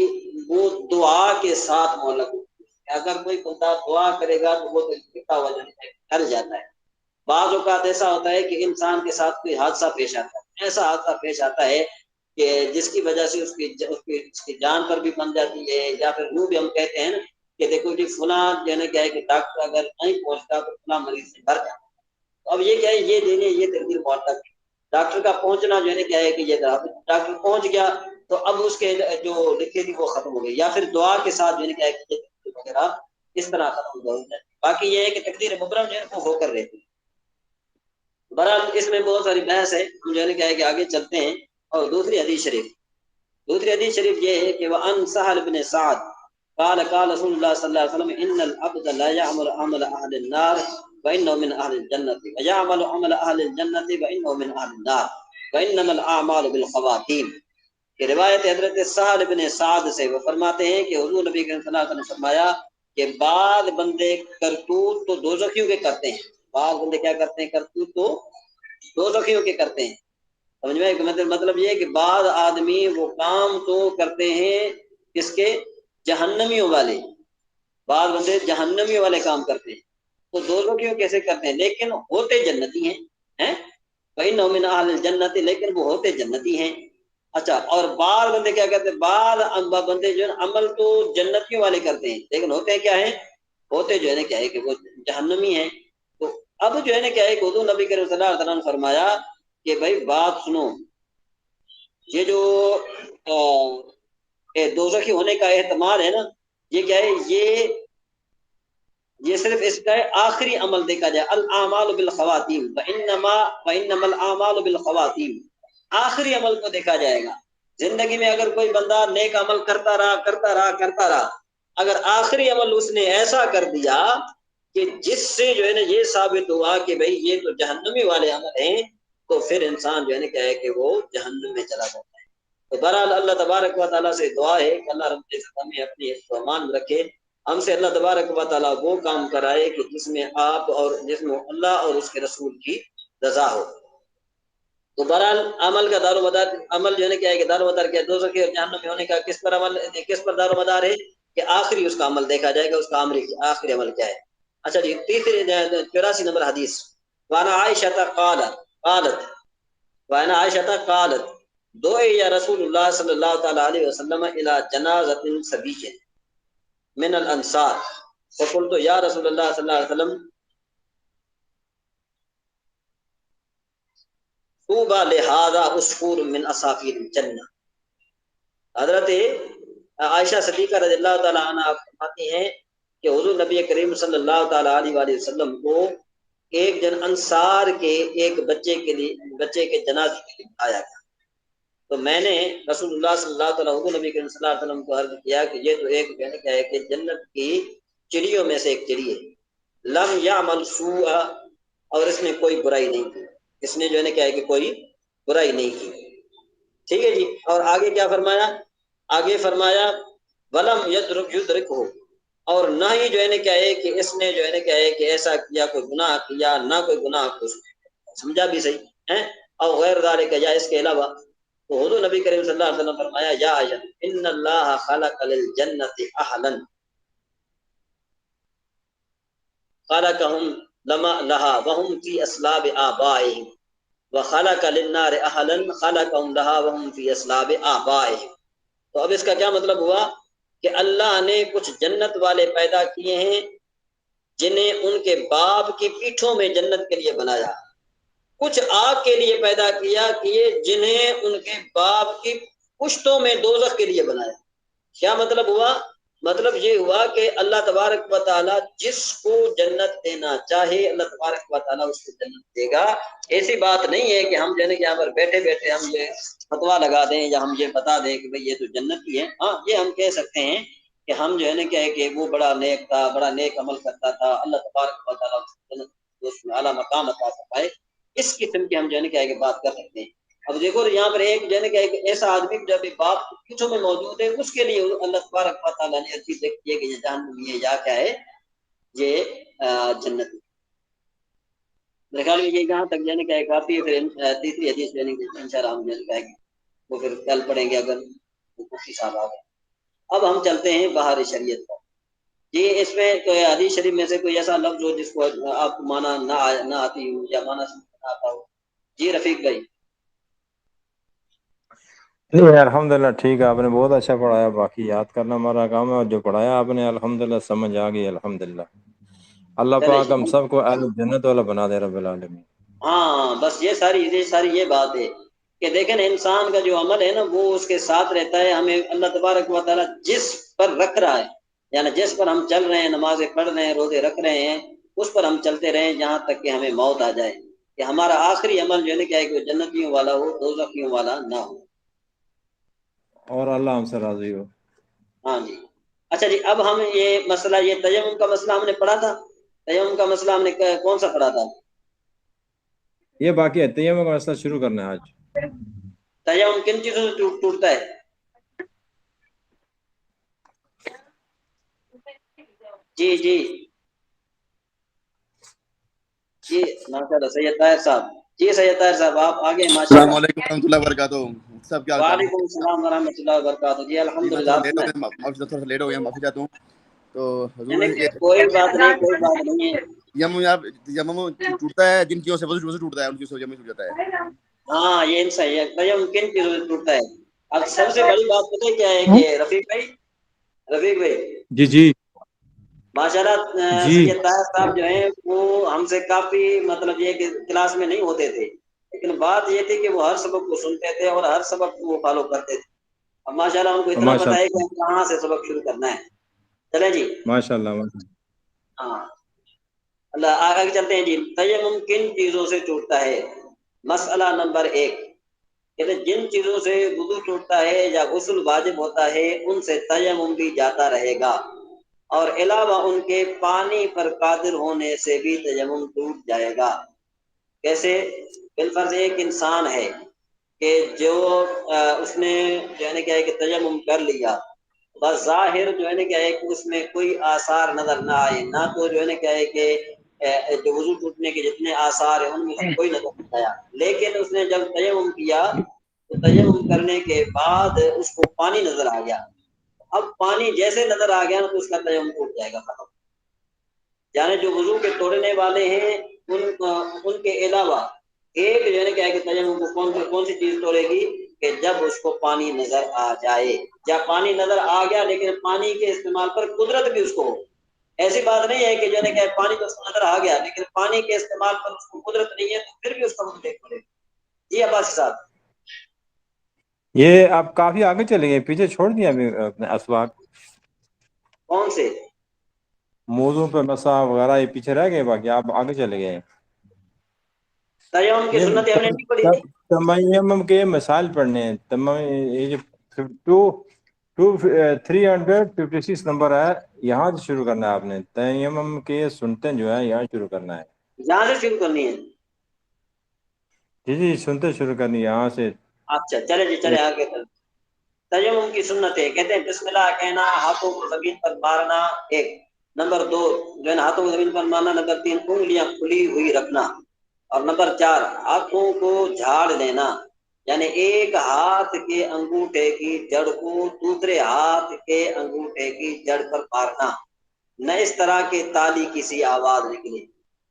Speaker 2: وہ دعا کے ساتھ معلق ہوتی ہے، اگر کوئی بندہ دعا کرے گا تو وہ لکھا ہوا ٹل جاتا ہے۔ بعض اوقات ایسا ہوتا ہے کہ انسان کے ساتھ کوئی حادثہ پیش آتا ہے، ایسا حادثہ پیش آتا ہے کہ جس کی وجہ سے اس کی جان پر بھی بن جاتی ہے، یا پھر یوں بھی ہم کہتے ہیں نا کہ دیکھو جی فلاں جو ہے نا کیا ہے کہ ڈاکٹر اگر نہیں پہنچتا تو فلاں مریض سے مر جاتا۔ اب یہ کیا ہے؟ یہ دینے یہ تقدیر معلق ہے، ڈاکٹر کا پہنچنا جو ہے نا کیا ہے کہ یہ ڈاکٹر پہنچ گیا تو اب اس کے جو لکھی تھی وہ ختم ہو گئی، یا پھر دعا کے ساتھ جو ہے نا کیا ہے کہ یہ تقدیر وغیرہ اس طرح ختم ہو جاتی ہے۔ باقی یہ ہے کہ تقدیر مبرم جو ہے وہ ہو کر رہتی ہے۔ بہرحال اس میں بہت ساری بحث ہے، ہم جو ہے نا کیا ہے کہ آگے چلتے ہیں۔ اور دوسری حدیث شریف یہ ہے کہ وَأَنْ سَهْلَ بْنِ سَعْدٍ قال قال رسول الله صلى الله عليه وسلم ان العبد لا يعمل عمل اهل النار فانه من اهل الجنه ويعمل عمل اهل الجنه فانه من اهل النار وانما الاعمال بالخواتيم۔ کہ روایت حضرت سہل بن سعد سے، وہ فرماتے ہیں کہ حضور نبی کریم صلی اللہ علیہ وسلم نے فرمایا کہ بعض بندے کرتوت تو دوزخیوں کے کرتے ہیں، بعض بندے کیا کرتے ہیں؟ کرتوت تو دوزخیوں کے کرتے ہیں۔ سمجھ میں مطلب یہ ہے کہ بعض آدمی وہ کام تو کرتے ہیں کس کے؟ جہنمیوں والے، بعض بندے جہنمیوں والے کام کرتے ہیں، تو دوزخیوں کیسے کرتے ہیں؟ لیکن ہوتے جنتی ہیں، فإنہ من اہل الجنت، لیکن وہ ہوتے جنتی ہیں۔ اچھا، اور بعض بندے کیا کرتے ہیں؟ بعض بندے جو ہے عمل تو جنتیوں والے کرتے ہیں، لیکن ہوتے کیا ہیں؟ ہوتے جو ہے نا کیا ہے کہ وہ جہنمی ہیں۔ تو اب جو ہے نا کیا ہے کہ حضور نبی کریم صلی اللہ علیہ وسلم نے فرمایا کہ بھائی بات سنو، یہ جو دوزخی ہونے کا احتمال ہے نا، یہ کیا ہے؟ یہ صرف اس کا آخری عمل دیکھا جائے، الاعمال بالخواتیم فانما الاعمال بالخواتیم، آخری عمل کو دیکھا جائے گا۔ زندگی میں اگر کوئی بندہ نیک عمل کرتا رہا، اگر آخری عمل اس نے ایسا کر دیا کہ جس سے جو ہے نا یہ ثابت ہوا کہ بھئی یہ تو جہنمی والے عمل ہیں، تو پھر انسان جو ہے نا کیا ہے کہ وہ جہنم میں چلا جاتا ہے۔ تو بہرحال اللہ تبارک و تعالیٰ سے دعا ہے کہ اللہ رب العزت ہمیں اپنی حفظ و امان میں رکھے، ہم سے اللہ تبارک و تعالیٰ وہ کام کرائے کہ جس میں آپ اور جس میں اللہ اور اس کے رسول کی رضا ہو۔ تو بہرحال عمل کا دار و مدار، عمل جو ہے نا کیا ہے کہ دار و مدار کیا دوزخی اور جہنم میں ہونے کا کس پر دار و مدار ہے کہ آخری اس کا عمل دیکھا جائے گا، اس کا آخری عمل کیا ہے۔ اچھا جی، تیسری 84 نمبر حدیث، وانا عائشہ قالت دعی رسول اللہ صلی اللہ تعالی علیہ وسلم الى جنازۃ صبیہ من الانصار فقلت یا رسول اللہ صلی اللہ علیہ وسلم طوبى لهذا عصفور من عصافیر الجنہ۔ حضرت عائشہ صدیقہ رضی اللہ تعالی عنہ فرماتی ہیں کہ حضور نبی کریم صلی اللہ تعالی علیہ وآلہ وسلم کو ایک جن انصار کے ایک بچے کے جنازے کے لیے آیا گیا، تو میں نے رسول اللہ صلی اللہ تعالی حضور نبی کریم صلی اللہ علیہ وسلم کو عرض کیا کہ یہ تو ایک کہنے کیا ہے کہ جنت کی چڑیوں میں سے ایک چڑی ہے، لم یعمل سوء، اور اس نے کوئی برائی نہیں کی، اس نے جو ہے نا کیا ہے کہ کوئی برائی نہیں کی۔ ٹھیک ہے جی، اور آگے کیا فرمایا؟ آگے فرمایا ولم یدرکہ، اور نہ ہی جو ہے نا کیا ہے کہ اس نے جو ہے نا کیا ہے کہ ایسا کیا کوئی گناہ کیا، نہ کوئی گناہ کو سمجھا بھی صحیح ہے، اور غیر ذالک، یا اس کے علاوہ۔ تو حضور نبی کریم صلی اللہ علیہ وسلم فرمایا یا عائشہ ان اللہ خلق للجنۃ اہلا خلقهم لها وهم في اصلاب آبائهم وخلق للنار اهلا خلقهم لها وهم في اصلاب آبائهم۔ تو اب اس کا کیا مطلب ہوا کہ اللہ نے کچھ جنت والے پیدا کیے ہیں جنہیں ان کے باپ کی پیٹھوں میں جنت کے لیے بنایا، کچھ آگ کے لیے پیدا کیا کہ جنہیں ان کے باپ کی پشتوں میں دوزخ کے لیے بنایا۔ کیا مطلب ہوا؟ مطلب یہ ہوا کہ اللہ تبارک و تعالیٰ جس کو جنت دینا چاہے اللہ تبارک و تعالیٰ اس کو جنت دے گا۔ ایسی بات نہیں ہے کہ ہم جو ہے کہ یہاں پر بیٹھے بیٹھے ہم یہ فتوا لگا دیں یا ہم یہ بتا دیں کہ بھئی یہ تو جنت کی ہے۔ ہاں یہ ہم کہہ سکتے ہیں کہ ہم جو ہے نا کیا ہے کہ وہ بڑا نیک تھا، بڑا نیک عمل کرتا تھا، اللہ تبارک و تعالیٰ اس کو جنت اس میں اعلیٰ مقام عطا فرمائے، اس قسم کی ہم جو ہے نا کیا ہے کہ بات کر سکتے ہیں۔ اب دیکھو یہاں پر ایک جو ہے نا کہ ایک ایسا آدمی جب باپ کے پیچھوں میں موجود ہے، اس کے لیے اللہ تبارک و تعالیٰ نے چیز دیکھی ہے کہ یہ جہنم ہے یا کیا ہے، یہ جنت ہے۔ میرے خیال میں یہ یہاں تک جو ہے نا کہ کافی ہے۔ پھر تیسری حدیث جو ہے ان شاء اللہ ہم جو ہے کہ وہ پھر کل پڑھیں گے اگر مفتی صاحب آ گئے۔ اب ہم چلتے ہیں باہر شریعت پر۔ جی اس میں کوئی حدیث شریف میں سے کوئی ایسا لفظ ہو جس کو آپ کو مانا نہ آتی ہو یا مانا نہ آتا ہو؟ جی رفیق بھائی۔
Speaker 3: نہیں الحمدللہ ٹھیک ہے، آپ نے بہت اچھا پڑھایا، باقی یاد کرنا ہمارا کام ہے، اور جو پڑھایا آپ نے الحمدللہ سمجھ آ گئی الحمدللہ۔ اللہ
Speaker 2: چلے
Speaker 3: پاک
Speaker 2: جی
Speaker 3: ہم سب کو اہل جنت والا بنا دے رب العالمین۔
Speaker 2: ہاں بس یہ ساری یہ بات ہے کہ دیکھیں نا انسان کا جو عمل ہے نا وہ اس کے ساتھ رہتا ہے۔ ہمیں اللہ تبارک و تعالیٰ جس پر رکھ رہا ہے، یعنی جس پر ہم چل رہے ہیں، نمازیں پڑھ رہے ہیں، روزے رکھ رہے ہیں، اس پر ہم چلتے رہیں جہاں تک کہ ہمیں موت آ جائے، کہ ہمارا آخری عمل جو ہے نا کیا ہے کہ وہ جنتیوں والا ہو، دوزخیوں والا نہ ہو۔
Speaker 3: اور اللہ ہم سے راضی ہو۔
Speaker 2: ہاں جی اچھا جی، اب ہم یہ مسئلہ، یہ تیمم کا مسئلہ ہم نے پڑھا تھا۔ تیمم کا مسئلہ ہم نے کون سا پڑھا تھا؟
Speaker 3: یہ باقی ہے، تیمم کا مسئلہ شروع کرنا ہے آج۔
Speaker 2: تیمم کن چیزوں سے ٹوٹتا ہے؟ جی جی جی ماشاء اللہ سید طاہر صاحب۔ جی سید طاہر صاحب آپ آگے ماشاء
Speaker 4: السلام
Speaker 2: اللہ۔
Speaker 4: علیکم ورحمۃ اللہ وبرکاتہ، سب کیا حال چال ہے؟
Speaker 2: وعلیکم السلام ورحمۃ اللہ وبرکاتہ۔ جی
Speaker 4: جی
Speaker 2: الحمد
Speaker 4: میں
Speaker 2: للہ
Speaker 4: تھوڑا
Speaker 2: آپ
Speaker 4: لیٹ ہو
Speaker 2: سنائیں۔
Speaker 4: گیا، تھوڑا سا لیٹ ہو گیا، معافی چاہتا ہوں۔ تو حضور
Speaker 2: نہیں کوئی بات نہیں، کوئی بات نہیں ہے۔
Speaker 4: یمم ٹوٹتا ہے جن چیزوں سے، وضو سے ٹوٹتا ہے، ان چیزوں سے یمم ٹوٹ جاتا ہے۔
Speaker 2: ہاں یہ صحیح ہے، تیمم کن چیزوں سے ٹوٹتا ہے؟ اب سب سے بڑی بات پتہ ہے کیا ہے کہ رفیق بھائی
Speaker 3: جی جی
Speaker 2: ماشاء اللہ
Speaker 3: جی
Speaker 2: سید طاہر صاحب جو ہیں وہ ہم سے کافی مطلب یہ کہ کلاس میں نہیں ہوتے تھے، لیکن بات یہ تھی کہ وہ ہر سبق کو سنتے تھے اور ہر سبق کو وہ فالو کرتے تھے۔ اب ماشاء اللہ ان کو اتنا
Speaker 3: ماشاء
Speaker 2: پتہ ہے
Speaker 3: اللہ
Speaker 2: کہ ہم کہاں سے سبق شروع کرنا ہے۔ چلیں جی
Speaker 3: ماشاء اللہ ماشاء اللہ۔
Speaker 2: ہاں اللہ آگے چلتے ہیں جی۔ تیمم کن چیزوں سے ٹوٹتا ہے؟ مسئلہ نمبر 1 کہ جن چیزوں سے وضو ٹوٹتا ہے یا غسل واجب ہوتا ہے ان سے تیمم بھی جاتا رہے گا، اور علاوہ ان کے پانی پر قادر ہونے سے بھی تیمم ٹوٹ جائے گا۔ کیسے؟ بالفرض ایک انسان ہے کہ جو اس نے جو ہے نا کیا ہے کہ تیمم کر لیا، بس ظاہر جو ہے نا کیا ہے کہ اس میں کوئی آثار نظر نہ آئے، نہ تو جو ہے نا کیا ہے کہ جو وضو ٹوٹنے کے جتنے آثار ہیں ان میں سے کوئی نظر نہیں آیا، لیکن اس نے جب تیمم کیا تو تیمم کرنے کے بعد اس کو پانی نظر آ گیا۔ اب پانی جیسے نظر آ گیا نا تو اس کا تیمم ٹوٹ جائے گا، ختم۔ یعنی جو وضو کے توڑنے والے ہیں ان کے علاوہ ایک جو ہے نا کیا ہے کہ تیمم کو کون سی چیز توڑے گی کہ جب اس کو پانی نظر آ جائے، یا پانی نظر آ گیا لیکن پانی کے استعمال پر قدرت بھی اس کو ہو۔ ایسی بات نہیں ہے کہ جو ہے نا کہ پانی تو اس کو نظر آ گیا لیکن پانی کے استعمال پر اس کو قدرت نہیں ہے تو پھر بھی اس کا وضو نہیں توڑے۔ جی عباسی صاحب۔
Speaker 3: یہ آپ کافی آگے چلے گئے، پیچھے چھوڑ دیا اپنے اسواق،
Speaker 2: کون سے؟
Speaker 3: موضوع پہ مسا وغیرہ یہ پیچھے رہ گئے، باقی آپ آگے چلے گئے۔
Speaker 2: تیمم کی
Speaker 3: یہ
Speaker 2: سنت ہم نے نہیں پڑھی تھی۔
Speaker 3: تیمم کے مسائل پڑھنے ہیں۔ یہ جو 356 نمبر ہے، یہاں سے شروع کرنا ہے آپ نے۔ تیمم کے سنتیں جو ہے یہاں شروع کرنا ہے۔
Speaker 2: یہاں سے شروع کرنی ہے؟
Speaker 3: جی جی سنتے شروع کرنی یہاں سے۔
Speaker 2: اچھا چلے جی چلے آگے چل۔ تیمم کی سنت ہے، کہتے ہیں بسم اللہ کہنا، ہاتھوں کو زمین پر مارنا، 1 نمبر 2 جو ہے نا ہاتھوں کو زمین پر مارنا، نمبر 3 انگلیاں کھلی ہوئی رکھنا، اور نمبر 4 ہاتھوں کو جھاڑ لینا، یعنی ایک ہاتھ کے انگوٹھے کی جڑ کو دوسرے ہاتھ کے انگوٹھے کی جڑ پر مارنا، نہ اس طرح کے تالی کسی آواز نکلے،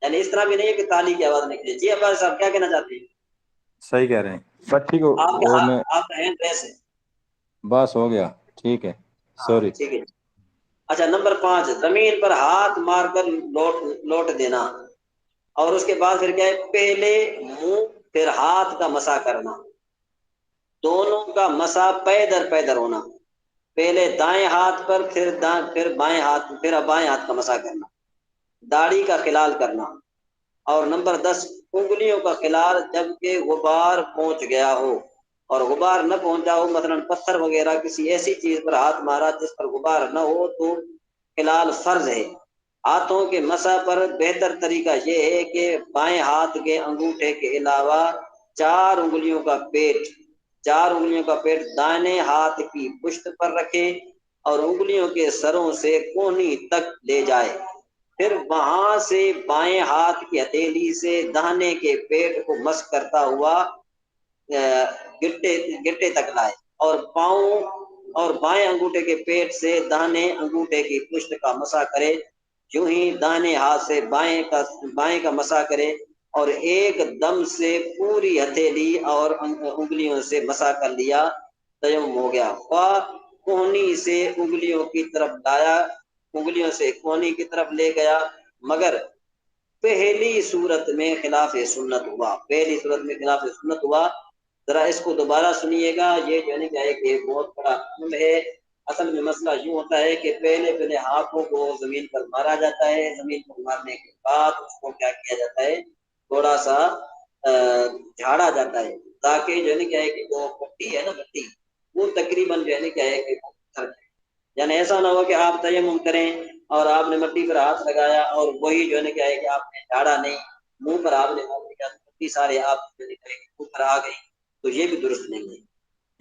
Speaker 2: یعنی اس طرح بھی نہیں ہے کہ تالی کی آواز نکلے۔ جی عباس صاحب کیا کہنا چاہتے ہیں؟
Speaker 3: صحیح کہہ رہے ہیں بچی کو
Speaker 2: آپ کے
Speaker 3: وہ میں
Speaker 2: آپ کا ہینڈ ریس ہے۔
Speaker 3: بس ہو گیا، ٹھیک ہے، سوری۔
Speaker 2: ٹھیک ہے۔ اچھا نمبر 5، زمین پر ہاتھ مار کر لوٹ دینا، اور اس کے بعد پھر کیا ہے، پہلے منہ پھر ہاتھ کا مسح کرنا، دونوں کا مسح پے در ہونا، پہلے دائیں ہاتھ پر پھر بائیں ہاتھ کا مسح کرنا، داڑھی کا خلال کرنا، اور نمبر 10 انگلیوں کا خلال جبکہ غبار پہنچ گیا ہو، اور غبار نہ پہنچا ہو، مثلا پتھر وغیرہ کسی ایسی چیز پر ہاتھ مارا جس پر غبار نہ ہو تو خلال فرض ہے۔ ہاتھوں کے مسح پر بہتر طریقہ یہ ہے کہ بائیں ہاتھ کے انگوٹھے کے علاوہ 4 انگلیوں کا پیٹ دائیں ہاتھ کی پشت پر رکھے اور انگلیوں کے سروں سے کونی تک لے جائے، پھر وہاں سے بائیں ہاتھ کی ہتھیلی سے داہنے کے پیٹ کو مس کرتا ہوا گٹے تک لائے، اور پاؤں اور بائیں انگوٹھے کے پیٹ سے داہنے انگوٹھے کی پشت کا مسح کرے، یوں ہی داہنے ہاتھ سے بائیں کا مسح کرے، اور ایک دم سے پوری ہتھیلی اور انگلیوں سے مسح کر لیا، تیمم ہو گیا۔ کوہنی سے انگلیوں سے کوہنی کی طرف لے گیا، مگر پہلی صورت میں خلاف سنت ہوا۔ ذرا اس کو دوبارہ سنیے گا، یہ جو ہے کیا ہے کہ بہت بڑا اہم ہے۔ اصل میں مسئلہ یوں ہوتا ہے کہ پہلے ہاتھوں کو زمین پر مارا جاتا ہے، زمین پر مارنے کے بعد اس کو کیا کیا جاتا ہے، تھوڑا سا جھاڑا جاتا ہے، تاکہ جو ہے کیا ہے کہ وہ مٹی ہے نا، مٹی وہ تقریباً جو ہے کیا ہے کہ یعنی ایسا نہ ہو کہ آپ تیمم کریں اور آپ نے مٹی پر ہاتھ لگایا اور وہی جو ہے کیا ہے کہ آپ نے جھاڑا نہیں، منہ پر آپ نے مٹی سارے آپ جو ہے کہ منہ پر آ گئی، تو یہ بھی درست نہیں ہے۔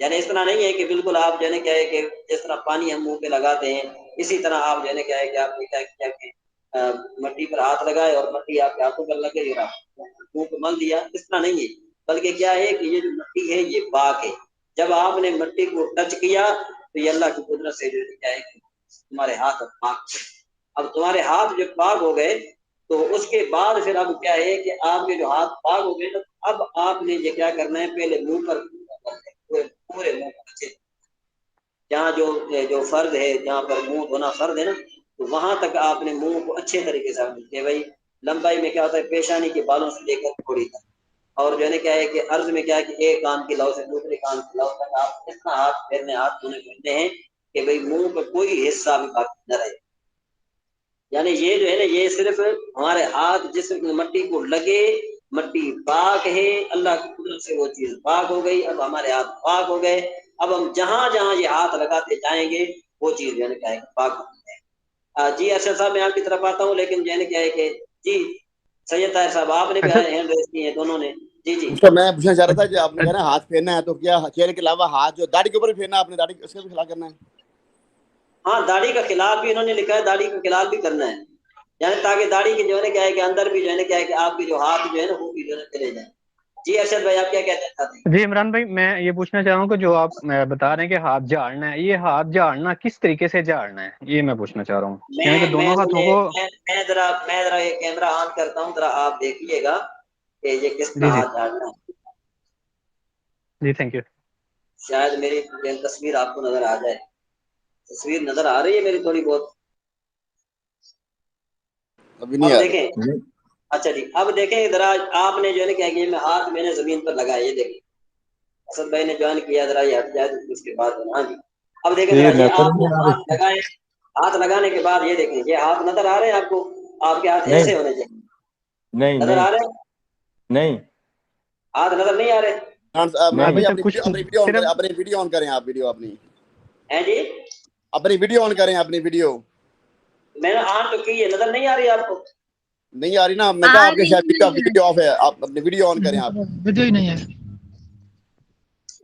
Speaker 2: یعنی اس طرح نہیں ہے کہ بالکل آپ جو ہے کیا ہے کہ جس طرح پانی ہم منہ پہ لگاتے ہیں اسی طرح آپ جو ہے کیا ہے کہ آپ نے کیا کیا کہ مٹی پر ہاتھ لگائے اور مٹی آپ کے ہاتھوں پر لگے اور منہ پہ مل دیا، اس طرح نہیں ہے، بلکہ کیا ہے کہ یہ جو مٹی ہے یہ پاک ہے، جب آپ نے مٹی کو ٹچ کیا تو یہ اللہ کی قدرت سے جو کیا ہے کہ تمہارے ہاتھ پاک، اب تمہارے ہاتھ جو پاک ہو گئے تو اس کے بعد پھر اب کیا ہے کہ آپ کے جو ہاتھ پاک ہو گئے تو اب آپ نے یہ کیا کرنا ہے، پہلے منہ پر پورے منہ پر جہاں جو فرد ہے، جہاں پر منہ دھونا فرد ہے نا، تو وہاں تک آپ نے منہ کو اچھے طریقے سے کہ بھائی لمبائی میں کیا ہوتا ہے، پیشانی کے بالوں سے لے کر تھوڑی تک، اور جو ہے کیا ہے کہ عرض میں کیا ہے کہ ایک کان کی لو سے دوسرے کان کی لو تک آپ اتنا ہاتھ پھیرنے ہاتھ دھونے پھرتے ہیں کہ بھئی منہ کا کوئی حصہ بھی باقی نہ رہے۔ یعنی یہ جو ہے نا، یہ صرف ہمارے ہاتھ جسم کی مٹی کو لگے، مٹی پاک ہے، اللہ کی قدرت سے وہ چیز پاک ہو گئی، اب ہمارے ہاتھ پاک ہو گئے، اب ہم جہاں جہاں یہ ہاتھ لگاتے جائیں گے وہ چیز جو ہے کیا ہے پاک ہو جائے۔ جی ارشد صاحب میں آپ کی طرف آتا ہوں، لیکن جو ہے کیا ہے کہ جی سید طاہر صاحب آپ نے بھی
Speaker 5: اچھا
Speaker 2: ہینڈ ریز کی ہے دونوں نے، جی جی
Speaker 4: اس کو میں پوچھنا چاہ رہا تھا کہ آپ نے کہا نا ہاتھ پھیرنا ہے، تو کیا چہرے کے علاوہ ہاتھ جو داڑھی کے اوپر بھی پھیرنا ہے، آپ نے داڑھی اس کا بھی خلا کرنا ہے؟
Speaker 2: ہاں داڑھی کا خلال بھی انہوں نے لکھا ہے، داڑھی کا خلال بھی کرنا ہے، یعنی تاکہ داڑھی کی جو ہے کیا ہے کہ اندر بھی جو ہے کیا ہے کہ آپ کے جو ہاتھ جو ہے نا وہ بھی جو ہے چلے جائیں۔ جی ارشد بھائی آپ کیا کہنا چاہتے ہیں؟
Speaker 5: جی عمران بھائی، میں یہ پوچھنا چاہ رہا ہوں کہ جو آپ بتا رہے ہیں کہ ہاتھ جھاڑنا ہے، یہ ہاتھ جھاڑنا کس طریقے سے جھاڑنا ہے، یہ میں پوچھنا چاہ رہا ہوں، یعنی کہ دونوں ہاتھوں کو۔
Speaker 2: میں ذرا یہ کیمرہ آن کرتا ہوں، ذرا آپ دیکھیے گا کہ یہ کس طرح
Speaker 5: جی جی
Speaker 2: ہاتھ جھاڑنا ہے،
Speaker 5: جی تھینک یو۔
Speaker 2: شاید میری تصویر آپ کو نظر آ جائے، تصویر نظر آ رہی ہے میری تھوڑی بہت؟
Speaker 4: ابھی نہیں
Speaker 2: اب
Speaker 4: آ
Speaker 2: دیکھیں،
Speaker 4: رہی۔
Speaker 2: اچھا جی اب دیکھیں ذرا، آپ نے جو ہے کیا کہ ہاتھ میں نے زمین پر لگایا، یہ دیکھیں اسد بھائی نے جوائن کیا، ذرا یہ ہٹ جائے تو اس کے بعد ہاں جی اب دیکھیں ذرا، یہ آپ نے ہاتھ لگائے، ہاتھ لگانے کے بعد یہ دیکھیں یہ ہاتھ نظر آ رہے ہیں آپ کو، آپ کے ہاتھ ایسے ہونے چاہیے،
Speaker 3: نہیں
Speaker 2: نظر
Speaker 3: نہیں
Speaker 2: آ رہے ہیں؟
Speaker 3: نہیں
Speaker 2: ہاتھ نظر نہیں آ رہے
Speaker 4: عمران
Speaker 5: ابھی
Speaker 4: بھائی
Speaker 5: تک کچھ
Speaker 4: اپنی ویڈیو آن کریں،
Speaker 5: صرف
Speaker 4: اپنی ویڈیو آن کریں، آپ ویڈیو اپنی
Speaker 2: ہیں جی؟
Speaker 4: ویڈیو آن کریں، اپنی ویڈیو
Speaker 2: میں نے آن تو کی ہے، نظر نہیں آ رہی آپ کو؟
Speaker 4: نہیں آ رہی نا، میں کہا آپ کے شاید ویڈیو آف ہے، آپ اپنی ویڈیو آن کریں، آپ
Speaker 6: ویڈیو ہی نہیں ہے۔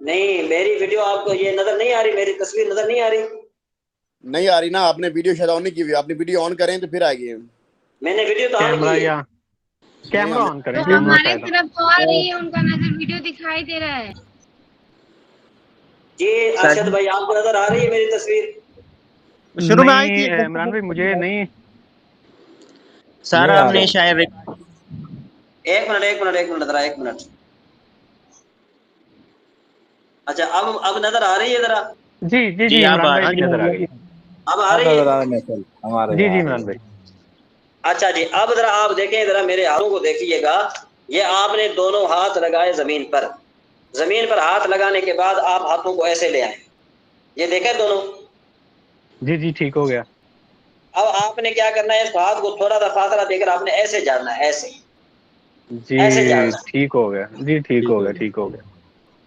Speaker 2: نہیں میری ویڈیو آپ کو یہ نظر نہیں آ رہی، میری تصویر نظر نہیں آ رہی؟
Speaker 4: نہیں آ رہی نا، آپ نے ویڈیو شاید آن نہیں کی ہوئی، اپنی ویڈیو آن کریں تو پھر آئے گی۔
Speaker 2: میں نے ویڈیو تو آن
Speaker 5: کیمرہ
Speaker 2: کی ہے۔
Speaker 5: یا
Speaker 4: نہیں
Speaker 5: کیمرہ
Speaker 4: ہمیں
Speaker 5: آن کریں،
Speaker 6: تو
Speaker 5: کیمرہ
Speaker 6: ہمارے
Speaker 5: شاید۔
Speaker 6: طرف تو آ رہی ہے، ان کا نظر ویڈیو دکھائی دے رہا ہے۔
Speaker 2: جی ارشد بھائی آپ کو نظر آ رہی ہے میری تصویر؟
Speaker 6: شروع میں آئی تھی
Speaker 5: نہیں عمران بھائی مجھے نہیں۔
Speaker 1: سر
Speaker 3: نہیں
Speaker 1: ہم
Speaker 3: آ
Speaker 1: نے
Speaker 3: رہی۔
Speaker 1: شاید
Speaker 2: ایک منٹ ذرا، ایک منٹ۔ اچھا اب نظر آ رہی ہے ذرا؟
Speaker 5: جی جی
Speaker 1: جی
Speaker 5: جی
Speaker 1: اب
Speaker 5: عمران
Speaker 1: آ
Speaker 5: بھائی
Speaker 1: رہی
Speaker 5: کی نظر آ
Speaker 1: ہے؟
Speaker 5: گئی.
Speaker 2: اب آ
Speaker 3: اب
Speaker 2: رہی
Speaker 3: نظر
Speaker 2: ہے؟
Speaker 3: آ رہے ہیں ہمارے
Speaker 5: جی
Speaker 3: یہاں
Speaker 5: جی
Speaker 3: آ رہی
Speaker 5: عمران
Speaker 3: ہے.
Speaker 5: بھائی.
Speaker 2: اچھا جی، اب ذرا آپ دیکھیں، ذرا میرے ہاتھوں کو دیکھیے گا. یہ آپ نے دونوں ہاتھ لگائے زمین پر. زمین پر ہاتھ لگانے کے بعد آپ ہاتھوں کو ایسے لے آئیں. یہ دیکھیں دونوں.
Speaker 5: جی جی ٹھیک ہو گیا.
Speaker 2: اب آپ نے کیا کرنا ہے، اس ہاتھ کو تھوڑا سا فاصلہ دے کر آپ نے ایسے جانا ہے، ایسے
Speaker 5: جی
Speaker 2: ایسے جانا.
Speaker 5: ٹھیک ہو گیا. جی ٹھیک ہو گیا. ٹھیک ہو گیا.